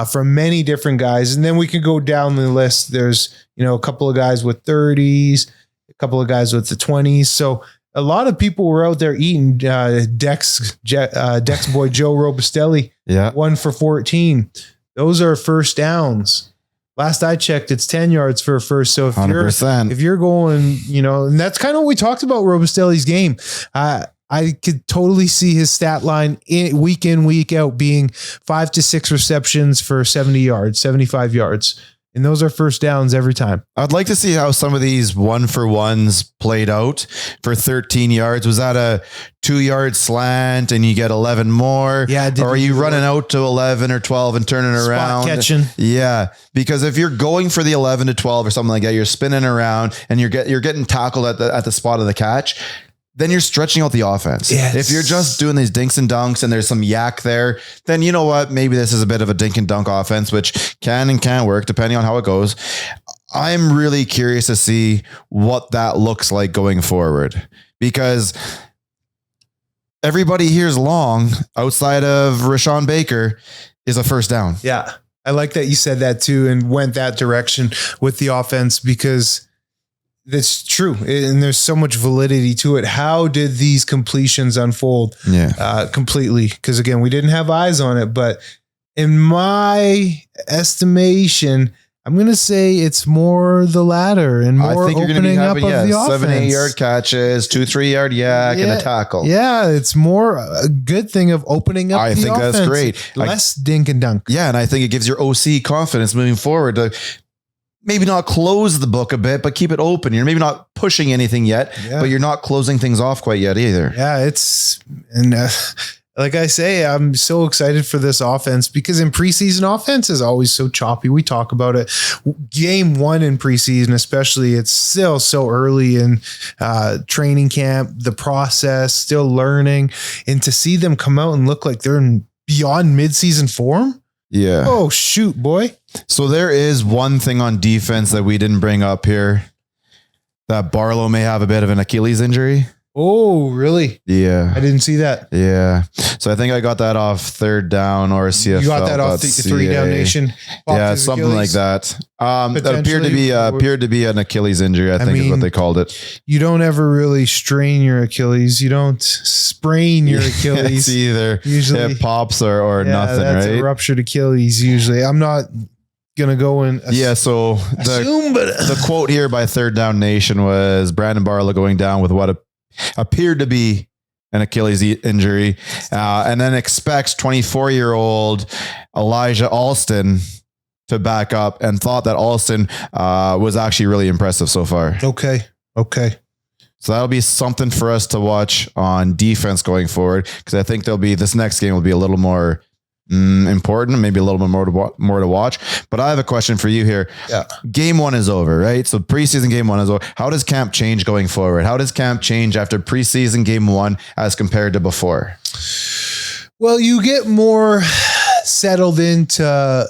from many different guys. And then we can go down the list. There's, a couple of guys with 30s, a couple of guys with the 20s. So a lot of people were out there eating. Dex boy Joe Robustelli, 1 for 14. Those are first downs. Last I checked, it's 10 yards for a first. So if you're going, and that's kind of what we talked about Robustelli's game. I could totally see his stat line week in, week out being 5 to 6 receptions for 70 yards, 75 yards. And those are first downs every time. I'd like to see how some of these 1-for-1s played out for 13 yards. Was that a 2-yard slant and you get 11 more? Yeah. Or are you running out to 11 or 12 and turning around? Catching. Yeah. Because if you're going for the 11 to 12 or something like that, you're spinning around and you're getting tackled at the spot of the catch, then you're stretching out the offense. Yes. If you're just doing these dinks and dunks and there's some yak there, then you know what? Maybe this is a bit of a dink and dunk offense, which can and can't work depending on how it goes. I'm really curious to see what that looks like going forward, because everybody here's long outside of Rashawn Baker is a first down. Yeah. I like that you said that too and went that direction with the offense, because that's true. And there's so much validity to it. How did these completions unfold? Completely. Because again, we didn't have eyes on it, but in my estimation, I'm going to say it's more the latter and more opening up of the offense. 7-8 yard catches, 2-3 yard yak and a tackle. Yeah. It's more a good thing of opening up the offense. I think that's great. Less dink and dunk. Yeah. And I think it gives your OC confidence moving forward to maybe not close the book a bit, but keep it open. You're maybe not pushing anything yet, but you're not closing things off quite yet either. Yeah, like I say, I'm so excited for this offense, because in preseason, offense is always so choppy. We talk about it. Game 1 in preseason, especially, it's still so early in training camp, the process, still learning, and to see them come out and look like they're in beyond midseason form. Yeah. Oh, shoot, boy. So there is one thing on defense that we didn't bring up here, that Barlow may have a bit of an Achilles injury. Oh, really? Yeah. I didn't see that. Yeah. So I think I got that off Third Down or CFL. You got that off the 3 Down Nation. Yeah, something like that. That appeared to be an Achilles injury, I think is what they called it. You don't ever really strain your Achilles. You don't sprain your Achilles. It's either usually it pops or nothing, that's right? a ruptured Achilles usually. I'm not gonna go and so the quote here by Third Down Nation was Brandon Barlow going down with what appeared to be an Achilles injury, and then expects 24-year-old Elijah Alston to back up, and thought that Alston was actually really impressive so far. Okay. So that'll be something for us to watch on defense going forward, because I think this next game will be a little more important, maybe a little bit more to watch. But I have a question for you here. Yeah. Game 1 is over, right? So preseason game 1 is over. How does camp change going forward? How does camp change after preseason game 1 as compared to before? Well, you get more settled into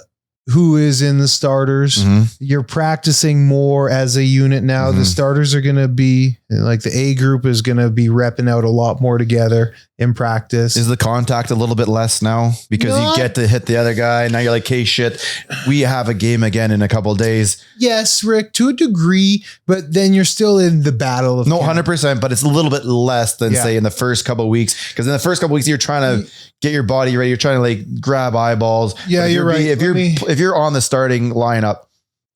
who is in the starters. Mm-hmm. You're practicing more as a unit now. Mm-hmm. The starters are going to be like the A group is going to be repping out a lot more together in practice. Is the contact a little bit less now because you get to hit the other guy? Now you're like, hey, shit, we have a game again in a couple of days. Yes, Rick, to a degree, but then you're still in the battle of 100%, but it's a little bit less than say in the first couple of weeks. Because in the first couple of weeks, you're trying to get your body ready. You're trying to like grab eyeballs. Yeah, you're right. If you're on the starting lineup,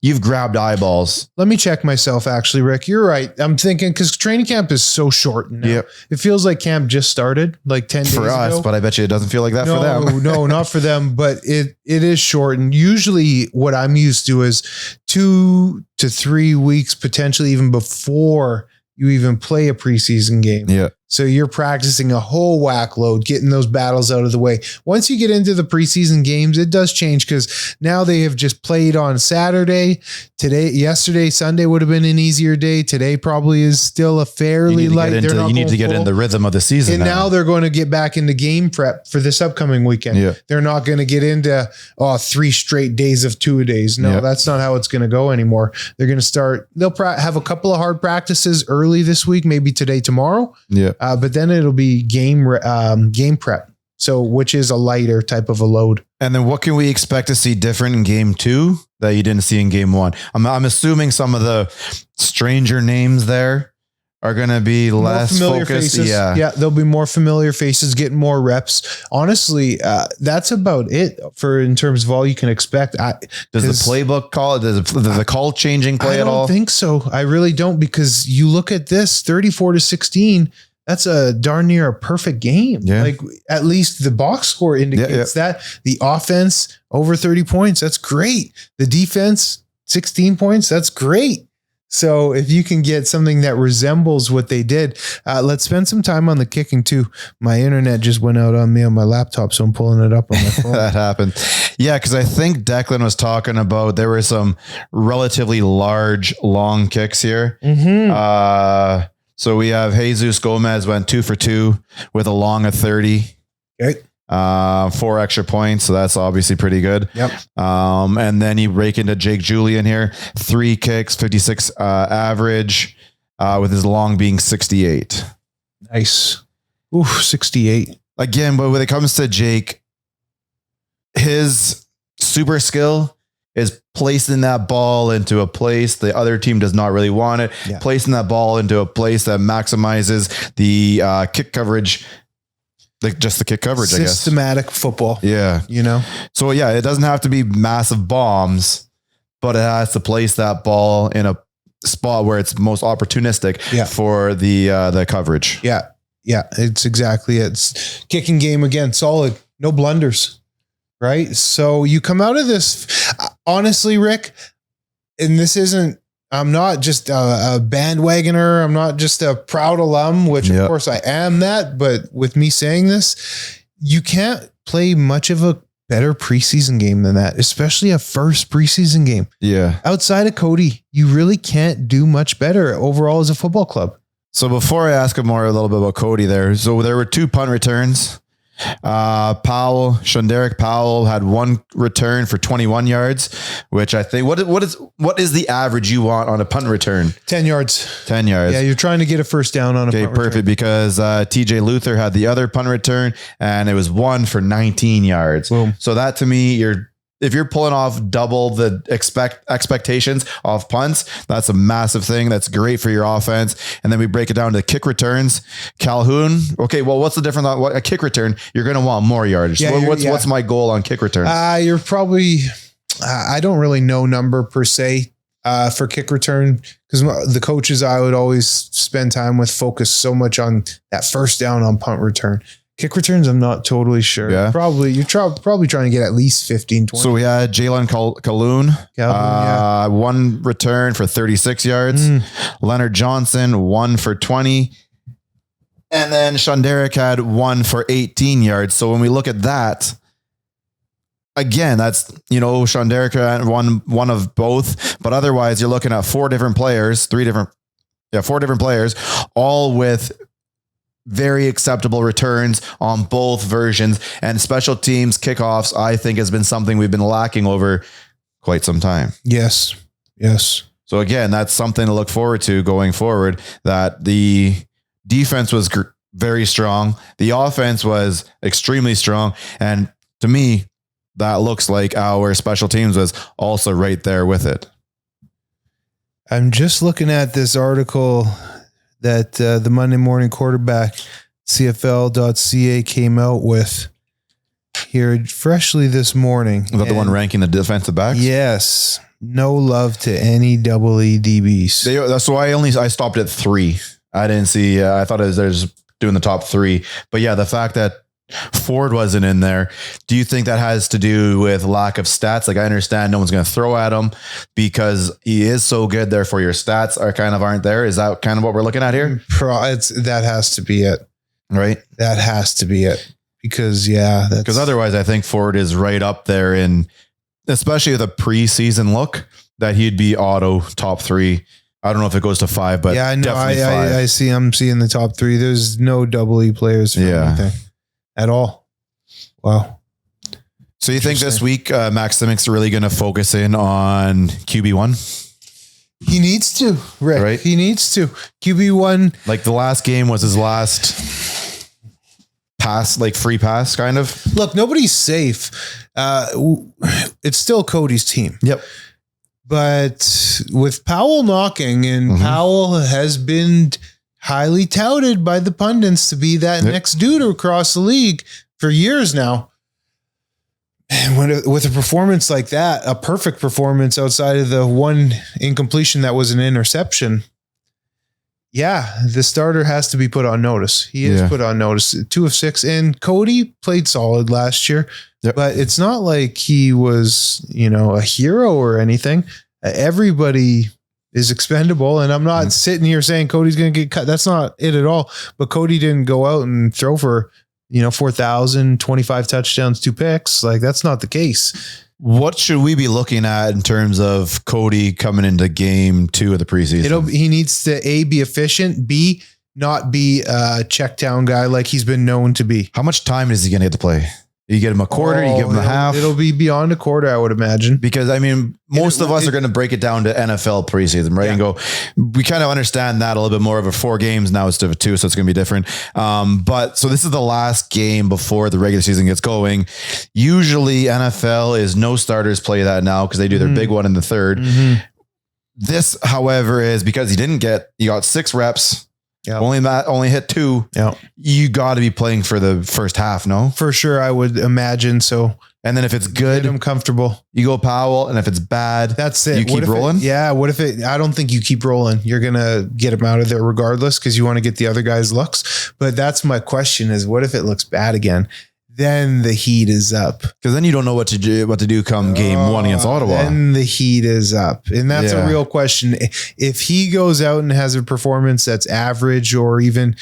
you've grabbed eyeballs. Let me check myself, actually, Rick. You're right. I'm thinking because training camp is so short now. Yep. It feels like camp just started like 10 days for us, ago. but I bet you it doesn't feel like that for them. No, not for them, but it is short. And usually what I'm used to is 2 to 3 weeks, potentially even before you even play a preseason game. Yeah. So you're practicing a whole whack load, getting those battles out of the way. Once you get into the preseason games, it does change because now they have just played on Saturday. Yesterday, Sunday would have been an easier day. Today probably is still a fairly light. You need to get in the rhythm of the season. And now they're going to get back into game prep for this upcoming weekend. Yeah. They're not going to get into 3 straight days of 2-a-days. No, that's not how it's going to go anymore. They're going to start. They'll have a couple of hard practices early this week, maybe today, tomorrow. Yeah. But then it'll be game prep. So, which is a lighter type of a load. And then what can we expect to see different in game 2 that you didn't see in game 1? I'm assuming some of the stranger names there are going to be less focused. Faces. Yeah. There'll be more familiar faces, getting more reps. Honestly, that's about it in terms of all you can expect. Does the playbook call it? Does the call changing play at all? I don't think so. I really don't, because you look at this 34-16. That's a darn near a perfect game. Yeah. Like at least the box score indicates that. The offense over 30 points. That's great. The defense 16 points. That's great. So if you can get something that resembles what they did, let's spend some time on the kicking too. My internet just went out on me on my laptop, so I'm pulling it up on my phone. That happened. Yeah, because I think Declan was talking about there were some relatively large, long kicks here. Mm-hmm. So we have Jesus Gomez went 2 for 2 with a long of 30. Okay. 4 extra points. So that's obviously pretty good. Yep. And then you break into Jake Julian here, 3 kicks, 56 average, with his long being 68. Nice. Ooh, 68. Again, but when it comes to Jake, his super skill is placing that ball into a place the other team does not really want it, placing that ball into a place that maximizes the kick coverage, just the kick coverage, I guess. Systematic football. Yeah. So yeah, it doesn't have to be massive bombs, but it has to place that ball in a spot where it's most opportunistic for the coverage. Yeah. Yeah. It's exactly it. It's kicking game again. Solid. No blunders. Right. So you come out of this, honestly, Rick, and this isn't, I'm not just a bandwagoner. I'm not just a proud alum, which of course I am that, but with me saying this, you can't play much of a better preseason game than that, especially a first preseason game. Yeah. Outside of Cody, you really can't do much better overall as a football club. So before I ask him a little bit about Cody there, so there were 2 punt returns. Shunderick Powell had one return for 21 yards, which I think, what is the average you want on a punt return? 10 yards. 10 yards. Yeah, you're trying to get a first down on a punt perfect return. Because TJ Luther had the other punt return and it was 1 for 19 yards. Boom. So that to me, if you're pulling off double the expectations of punts, that's a massive thing. That's great for your offense. And then we break it down to kick returns. Calhoun. Okay, well, what's the difference on a kick return? You're going to want more yardage. Yeah, What's my goal on kick returns? You're probably, I don't really know number per se for kick return, because the coaches I would always spend time with focus so much on that first down on punt return. Kick returns, I'm not totally sure. Yeah. You're probably trying to get at least 15, 20. So we had Jalen Calhoun, one return for 36 yards. Leonard Johnson, 1 for 20. And then Shunderick had 1 for 18 yards. So when we look at that, again, that's, Shunderick had one of both, but otherwise you're looking at 4 different players, 4 different players, all with very acceptable returns on both versions. And special teams kickoffs, I think, has been something we've been lacking over quite some time. Yes. So again, that's something to look forward to going forward, that the defense was very strong. The offense was extremely strong. And to me, that looks like our special teams was also right there with it. I'm just looking at this article that the Monday Morning Quarterback, CFL.ca, came out with here freshly this morning. Is that the one ranking the defensive backs? Yes. No love to any double EDBs. So I stopped at 3. I didn't see, I thought it was doing the top 3. But yeah, the fact that Ford wasn't in there, do you think that has to do with lack of stats? Like, I understand no one's going to throw at him because he is so good, therefore your stats aren't there. Is that kind of what we're looking at here? That has to be it. Right? That has to be it. Because otherwise I think Ford is right up there, in especially with a preseason look, that he'd be auto top 3. I don't know if it goes to 5, but yeah, no, definitely 5. I'm seeing the top 3. There's no double E players for anything at all. Wow. So you think this week Max Simick's really going to focus in on QB1? He needs to, Rick. Right? He needs to. QB1. Like the last game was his last pass, like free pass kind of. Look, nobody's safe. It's still Cody's team. Yep. But with Powell knocking, and Powell has been highly touted by the pundits to be that next dude across the league for years now. And with a performance like that, a perfect performance outside of the one incompletion that was an interception, the starter has to be put on notice. He is put on notice. 2 of 6. And Cody played solid last year, but it's not like he was, a hero or anything. Everybody is expendable. And I'm not sitting here saying Cody's going to get cut. That's not it at all. But Cody didn't go out and throw for, 4,000, 25 touchdowns, 2 picks. Like, that's not the case. What should we be looking at in terms of Cody coming into game 2 of the preseason? He needs to A, be efficient, B, not be a check down guy like he's been known to be. How much time is he going to get to play? You get him a quarter, you give him a half. It'll be beyond a quarter, I would imagine. Because most of us are going to break it down to NFL preseason, right? And go, we kind of understand that a little bit more over 4 games now instead of 2. So it's going to be different. But so this is the last game before the regular season gets going. Usually NFL is no starters play that now because they do their big one in the 3rd. This, however, is because you got 6 reps. Yeah. Only hit 2. Yeah. You got to be playing for the first half, no? For sure, I would imagine so. And then if it's good, I'm comfortable. You go Powell, and if it's bad, that's it. You keep rolling. What if it? I don't think you keep rolling. You're gonna get him out of there regardless because you want to get the other guys' looks. But that's my question: is what if it looks bad again? Then the heat is up. Because then you don't know what to do come game 1 against Ottawa. Then the heat is up. And that's a real question. If he goes out and has a performance that's average, or even,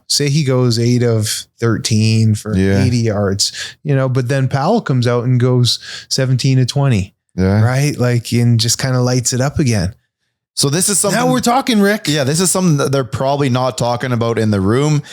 say he goes 8 of 13 for 80 yards, but then Powell comes out and goes 17 to 20. Yeah. Right? Like, and just kind of lights it up again. So this is something. Now we're talking, Rick. Yeah, this is something that they're probably not talking about in the room.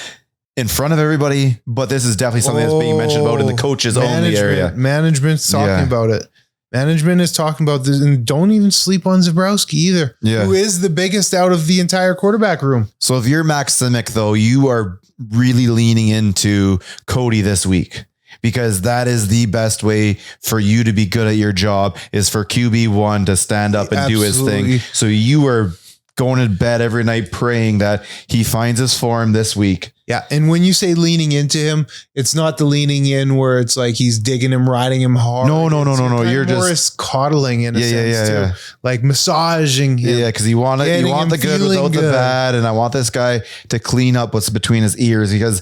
in front of everybody, but this is definitely something that's being mentioned about in the coaches only area. Management's talking about it. Management is talking about this, and don't even sleep on Zabrowski either, who is the biggest out of the entire quarterback room. So if you're Max Simic, though, you are really leaning into Cody this week, because that is the best way for you to be good at your job, is for QB1 to stand up and do his thing. So you are going to bed every night praying that he finds his form this week. Yeah. And when you say leaning into him, it's not the leaning in where it's like he's digging him, riding him hard. No. You're just coddling in a sense too. Like massaging him. Yeah, because you want the good without the bad. And I want this guy to clean up what's between his ears, because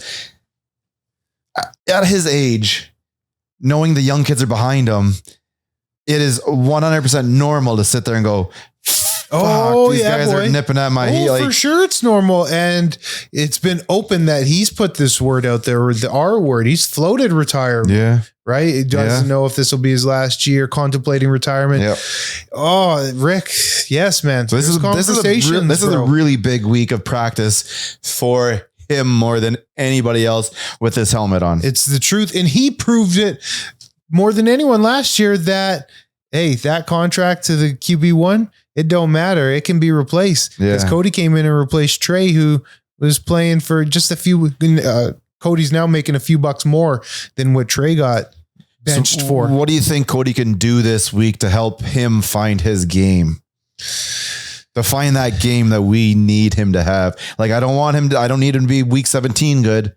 at his age, knowing the young kids are behind him, it is 100% normal to sit there and go, these guys are nipping at my heel. For sure it's normal. And it's been open that he's put this word out there, the R word. He's floated retirement. Yeah. Right. He doesn't know if this will be his last year, contemplating retirement. Yep. Oh, Rick. Yes, man. So this is a really big week of practice for him more than anybody else with this helmet on. It's the truth. And he proved it more than anyone last year that, hey, that contract to the QB1, it don't matter. It can be replaced. Because Cody came in and replaced Trey, who was playing for just a few. Cody's now making a few bucks more than what Trey got benched for. What do you think Cody can do this week to help him find his game? To find that game that we need him to have. Like, I don't need him to be week 17 good,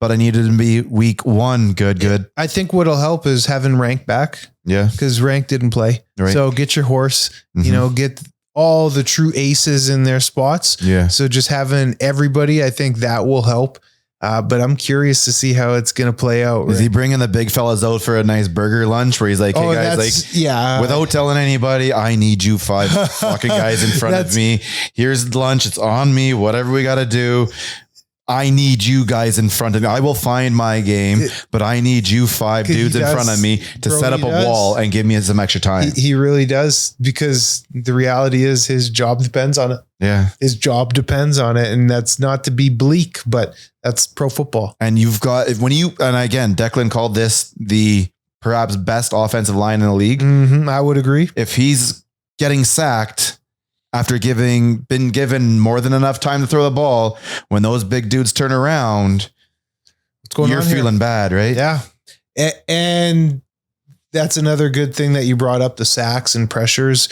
but I need him to be week 1 good. I think what'll help is having Rank back. Yeah. Because Rank didn't play. Right. So get your horse, get all the true aces in their spots. Yeah. So just having everybody, I think that will help. But I'm curious to see how it's going to play out. Is he bringing the big fellas out for a nice burger lunch where he's like, hey guys, without telling anybody, I need you 5 fucking guys in front of me. Here's lunch. It's on me. Whatever we got to do. I need you guys in front of me. I will find my game, but I need you 5 dudes in front of me to set up a wall and give me some extra time. He really does, because the reality is his job depends on it. Yeah. His job depends on it. And that's not to be bleak, but that's pro football. And you've got, and again, Declan called this the perhaps best offensive line in the league. Mm-hmm, I would agree. If he's getting sacked after been given more than enough time to throw the ball, when those big dudes turn around, you're feeling bad, right? Yeah. And that's another good thing that you brought up, the sacks and pressures.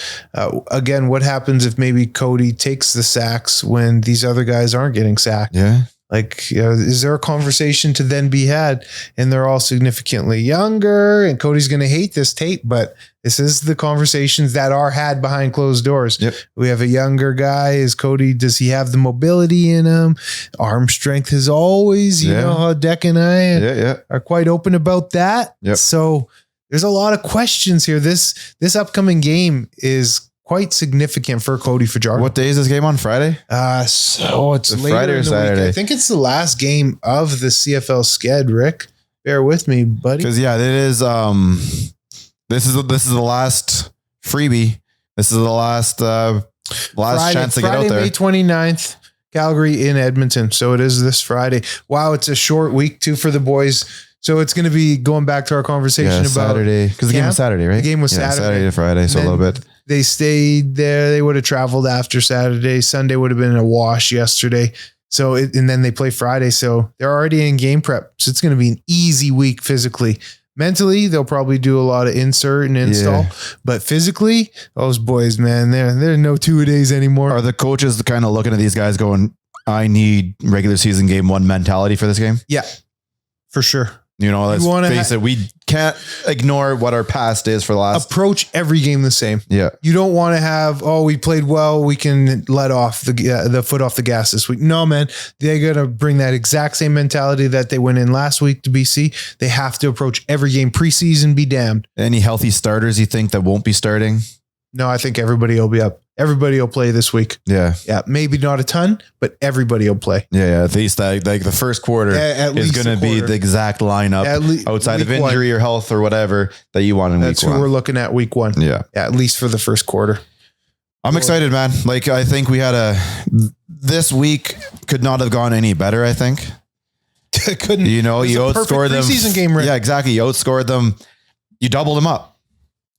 Again, what happens if maybe Cody takes the sacks when these other guys aren't getting sacked? Yeah. Like, is there a conversation to then be had? And they're all significantly younger, and Cody's going to hate this tape, but this is the conversations that are had behind closed doors. Yep. We have a younger guy. Is Cody, does he have the mobility in him? Arm strength is always, you know how Deck and I are quite open about that. Yep. So there's a lot of questions here. This upcoming game is quite significant for Cody Fajardo. What day is this game on? Friday? So it's later Friday or in the Saturday? week. I think it's the last game of the CFL sched, Rick. Bear with me, buddy. Because it is this is the last freebie. This is the last chance to get out there. May 29th, Calgary in Edmonton. So it is this Friday. Wow, it's a short week too for the boys. So it's going to be going back to our conversation about Saturday, because the game was Saturday, right? The game was Saturday to Friday, so a little bit. They stayed there. They would have traveled after Saturday. Sunday would have been a wash yesterday. So, and then they play Friday. So they're already in game prep. So it's going to be an easy week physically. Mentally, they'll probably do a lot of insert and install, but physically, those boys, man, they're no 2-a-days anymore. Are the coaches kind of looking at these guys going, I need regular season game 1 mentality for this game? Yeah, for sure. You know, let's face it. We can't ignore what our past is for the last. Approach every game the same. Yeah. You don't want to have, we played well, we can let off the foot off the gas this week. No, man. They're going to bring that exact same mentality that they went in last week to BC. They have to approach every game. Preseason, be damned. Any healthy starters you think that won't be starting? No, I think everybody will be up. Everybody will play this week. Yeah. Yeah. Maybe not a ton, but everybody will play. Yeah. At least like the first quarter is going to be the exact lineup outside of injury or health or whatever that you want in week 1. That's who we're looking at week 1. Yeah. At least for the first quarter. I'm excited, man. Like, I think we had this week could not have gone any better, I think. Couldn't. You know, you outscored them. Preseason game, right? Yeah, exactly. You outscored them. You doubled them up.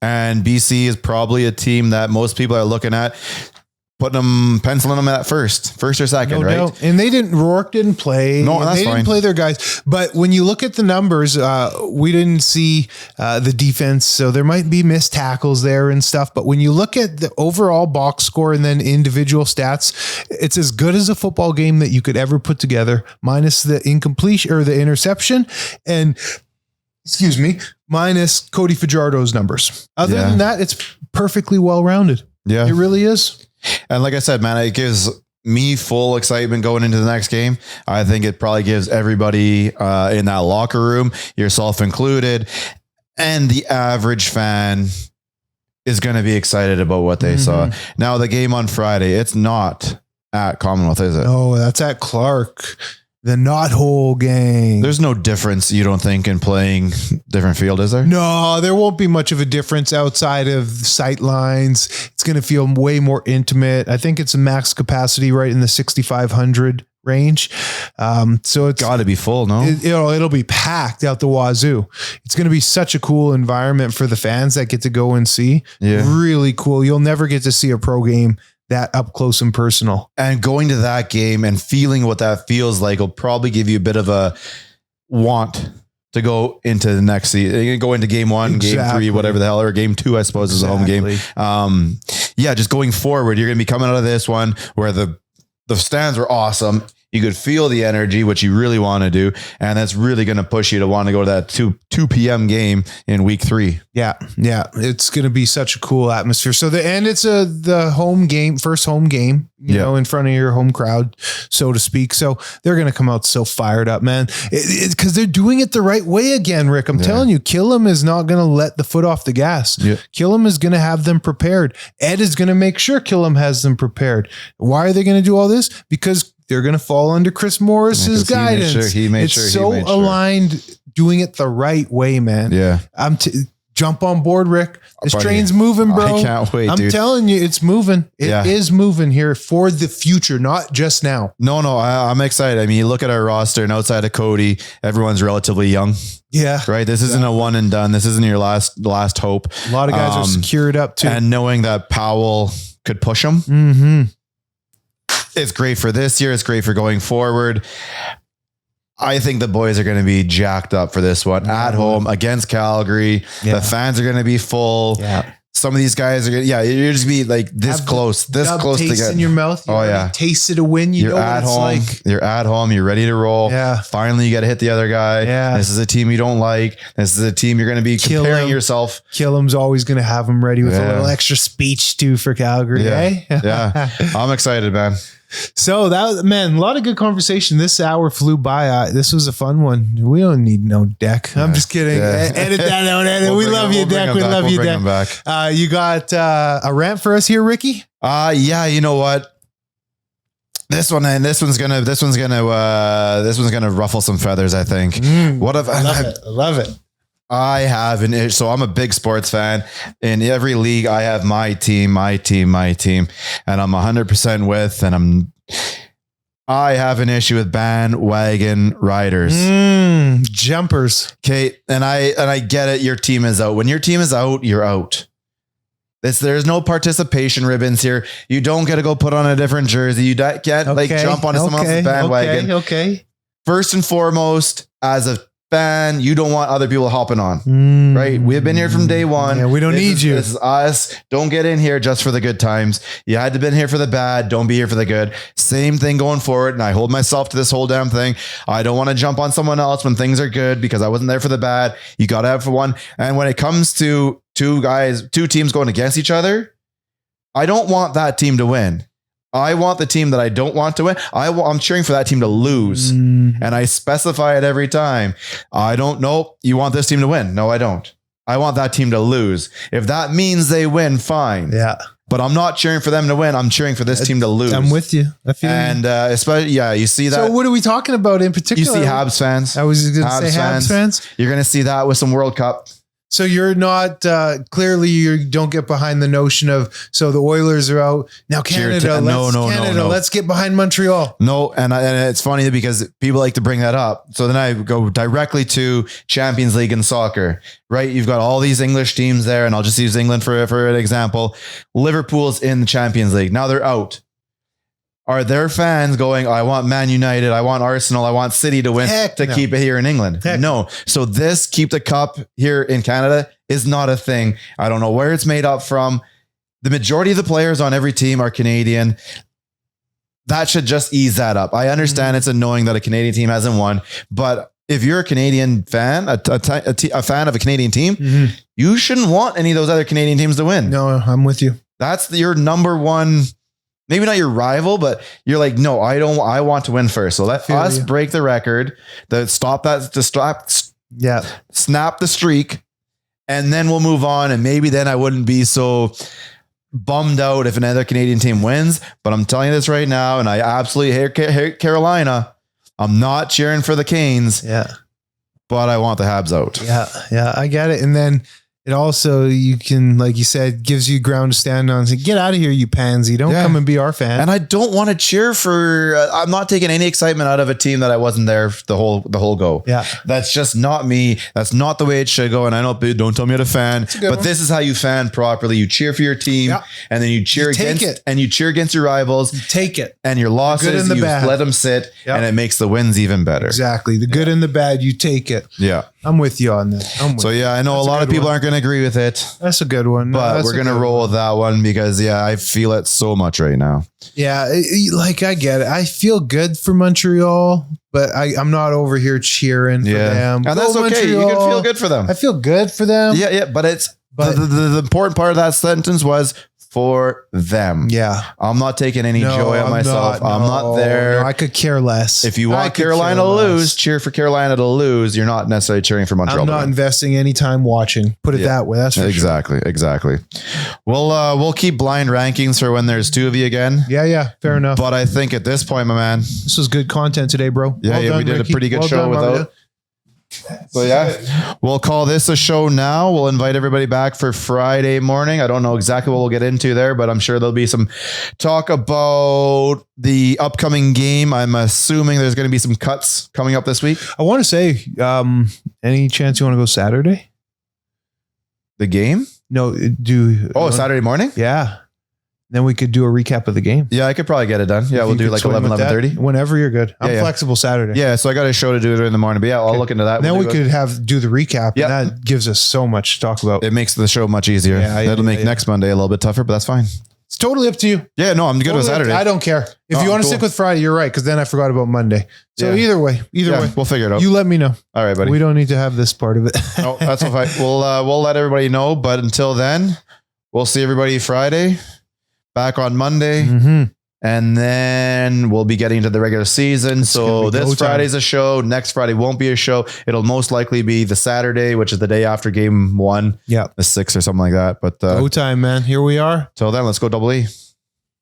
And BC is probably a team that most people are looking at, penciling them at first or second, No right? doubt. And Rourke didn't play. No, that's they didn't fine. play their guys. But when you look at the numbers, we didn't see the defense. So there might be missed tackles there and stuff. But when you look at the overall box score and then individual stats, it's as good as a football game that you could ever put together, minus the incompletion or the interception. And minus Cody Fajardo's numbers. Other than that, it's perfectly well-rounded. Yeah. It really is. And like I said, man, it gives me full excitement going into the next game. I think it probably gives everybody in that locker room, yourself included, and the average fan is going to be excited about what they saw. Now, the game on Friday, it's not at Commonwealth, is it? No, that's at Clark. The Knothole gang. There's no difference, you don't think, in playing different field, is there? No, there won't be much of a difference outside of sight lines. It's going to feel way more intimate. I think it's a max capacity right in the 6,500 range. So it's got to be full, no? It'll be packed out the wazoo. It's going to be such a cool environment for the fans that get to go and see. Yeah. Really cool. You'll never get to see a pro game that up close and personal. And going to that game and feeling what that feels like will probably give you a bit of a want to go into the next season. You can go into game 1, game 3, whatever the hell, or game 2, I suppose, is a home game. Just going forward, you're going to be coming out of this one where the stands were awesome. You could feel the energy, which you really want to do. And that's really going to push you to want to go to that 2 p.m. game in week 3. Yeah. It's going to be such a cool atmosphere. So it's the home game, first home game, you know, in front of your home crowd, so to speak. So they're going to come out so fired up, man. It's because they're doing it the right way again, Rick. I'm telling you, Killam is not going to let the foot off the gas. Yeah. Killam is going to have them prepared. Ed is going to make sure Killam has them prepared. Why are they going to do all this? Because they're going to fall under Chris Morris's guidance. He made sure. It's so aligned, doing it the right way, man. Yeah. Jump on board, Rick. This train's moving, bro. I can't wait, dude. I'm telling you, it's moving. It is moving here for the future, not just now. No, I'm excited. I mean, you look at our roster and outside of Cody, everyone's relatively young. Yeah. Right. This isn't a one and done. This isn't your last hope. A lot of guys are secured up too. And knowing that Powell could push them. Mm-hmm. It's great for this year. It's great for going forward. I think the boys are going to be jacked up for this one at home against Calgary. Yeah. The fans are going to be full. Yeah. Some of these guys are going to, you're just be like this close to get in your mouth. You tasted a win. You're at home. You're at home. You're ready to roll. Yeah. Finally, you got to hit the other guy. Yeah. This is a team you don't like. This is a team you're going to be comparing yourself. Killam's always going to have them ready with a little extra speech too for Calgary. Yeah. I'm excited, man. So a lot of good conversation. This hour flew by. This was a fun one. We don't need no Deck. I'm just kidding. Yeah. Edit that out. We love you, Deck. We love you, Deck. You got a rant for us here, Ricky? You know what? This one's gonna ruffle some feathers, I think. I love it. I have so I'm a big sports fan. In every league, I have my team, and I'm 100% with, and I have an issue with bandwagon riders. Jumpers. Okay. And I get it. Your team is out. When your team is out, you're out. There's no participation ribbons here. You don't get to go put on a different jersey. You can't jump onto someone else's bandwagon. Okay. First and foremost, as a fan, you don't want other people hopping on, right? We've been here from day one. Yeah, we don't need you. This is us. Don't get in here just for the good times. You had to been here for the bad. Don't be here for the good. Same thing going forward. And I hold myself to this whole damn thing. I don't want to jump on someone else when things are good because I wasn't there for the bad. You got to have for one. And when it comes to two teams going against each other, I don't want that team to win. I want the team that I don't want to win. I'm cheering for that team to lose. And I specify it every time. I don't know. You want this team to win? No, I don't. I want that team to lose. If that means they win, fine. Yeah. But I'm not cheering for them to win. I'm cheering for this team to lose. I'm with you. I feel especially, you see that. So what are we talking about in particular? You see Habs fans. I was going to say Habs fans. You're going to see that with some World Cup. So you're not clearly you don't get behind the notion of so the Oilers are out now. Canada, No. Let's get behind Montreal. No, and it's funny because people like to bring that up. So then I go directly to Champions League in soccer, right? You've got all these English teams there, and I'll just use England for an example. Liverpool's in the Champions League. Now they're out. Are their fans going, I want Man United, I want Arsenal, I want City to win keep it here in England? No. So this keep the cup here in Canada is not a thing. I don't know where it's made up from. The majority of the players on every team are Canadian. That should just ease that up. I understand it's annoying that a Canadian team hasn't won, but if you're a Canadian fan, a fan of a Canadian team, you shouldn't want any of those other Canadian teams to win. No, I'm with you. That's your number one. Maybe not your rival, but you're like, no, I don't. I want to win first. So let us break the record. Snap the streak, and then we'll move on. And maybe then I wouldn't be so bummed out if another Canadian team wins. But I'm telling you this right now, and I absolutely hate Carolina. I'm not cheering for the Canes. Yeah, but I want the Habs out. Yeah, I get it. And then it also, you can, like you said, gives you ground to stand on and say, get out of here, you pansy. Don't come and be our fan. And I don't want to cheer for, I'm not taking any excitement out of a team that I wasn't there the whole go. Yeah. That's just not me. That's not the way it should go. And I know, don't tell me how to fan, but this is how you fan properly. You cheer for your team and then you cheer against your rivals. You take it. And your losses, you let them sit and it makes the wins even better. Exactly. The good and the bad, you take it. Yeah. I'm with you on that. I know a lot of people aren't going to agree with it. That's a good one. But we're going to roll with that one because I feel it so much right now. Yeah. I get it. I feel good for Montreal, but I'm not over here cheering for them. And that's okay. Montreal. You can feel good for them. I feel good for them. Yeah. But the important part of that sentence was for them. Yeah. I'm not taking any joy on myself. I'm not there. No, I could care less. If you want Carolina to lose, cheer for Carolina to lose. You're not necessarily cheering for Montreal. I'm not investing any time watching. Put it that way. That's for Exactly. We'll keep blind rankings for when there's two of you again. Yeah. Fair enough. But I think at this point, my man, this was good content today, bro. Yeah, we did a pretty good show without. So we'll call this a show now. We'll invite everybody back for Friday morning. I don't know exactly what we'll get into there, but I'm sure there'll be some talk about the upcoming game. I'm assuming there's going to be some cuts coming up this week. I want to say, any chance you want to go Saturday? The game? No, Saturday morning? Yeah. Then we could do a recap of the game. Yeah, I could probably get it done. Yeah, we'll do like 11:30. Whenever you're good. I'm flexible Saturday. Yeah, so I got a show to do in the morning. But I'll look into that. Then we could do the recap. And that gives us so much to talk about. It makes the show much easier. That'll make next Monday a little bit tougher, but that's fine. It's totally up to you. Yeah, no, I'm good with Saturday. I don't care. If you want to stick with Friday, you're right, because then I forgot about Monday. So either way, we'll figure it out. You let me know. All right, buddy. We don't need to have this part of it. No, that's all fine. We'll let everybody know. But until then, we'll see everybody Friday. Back on Monday, and then we'll be getting into the regular season. So this Friday's a show. Next Friday won't be a show. It'll most likely be the Saturday, which is the day after game 1. Yeah, the 6th or something like that. But go time, man. Here we are. Till then, let's go Double E.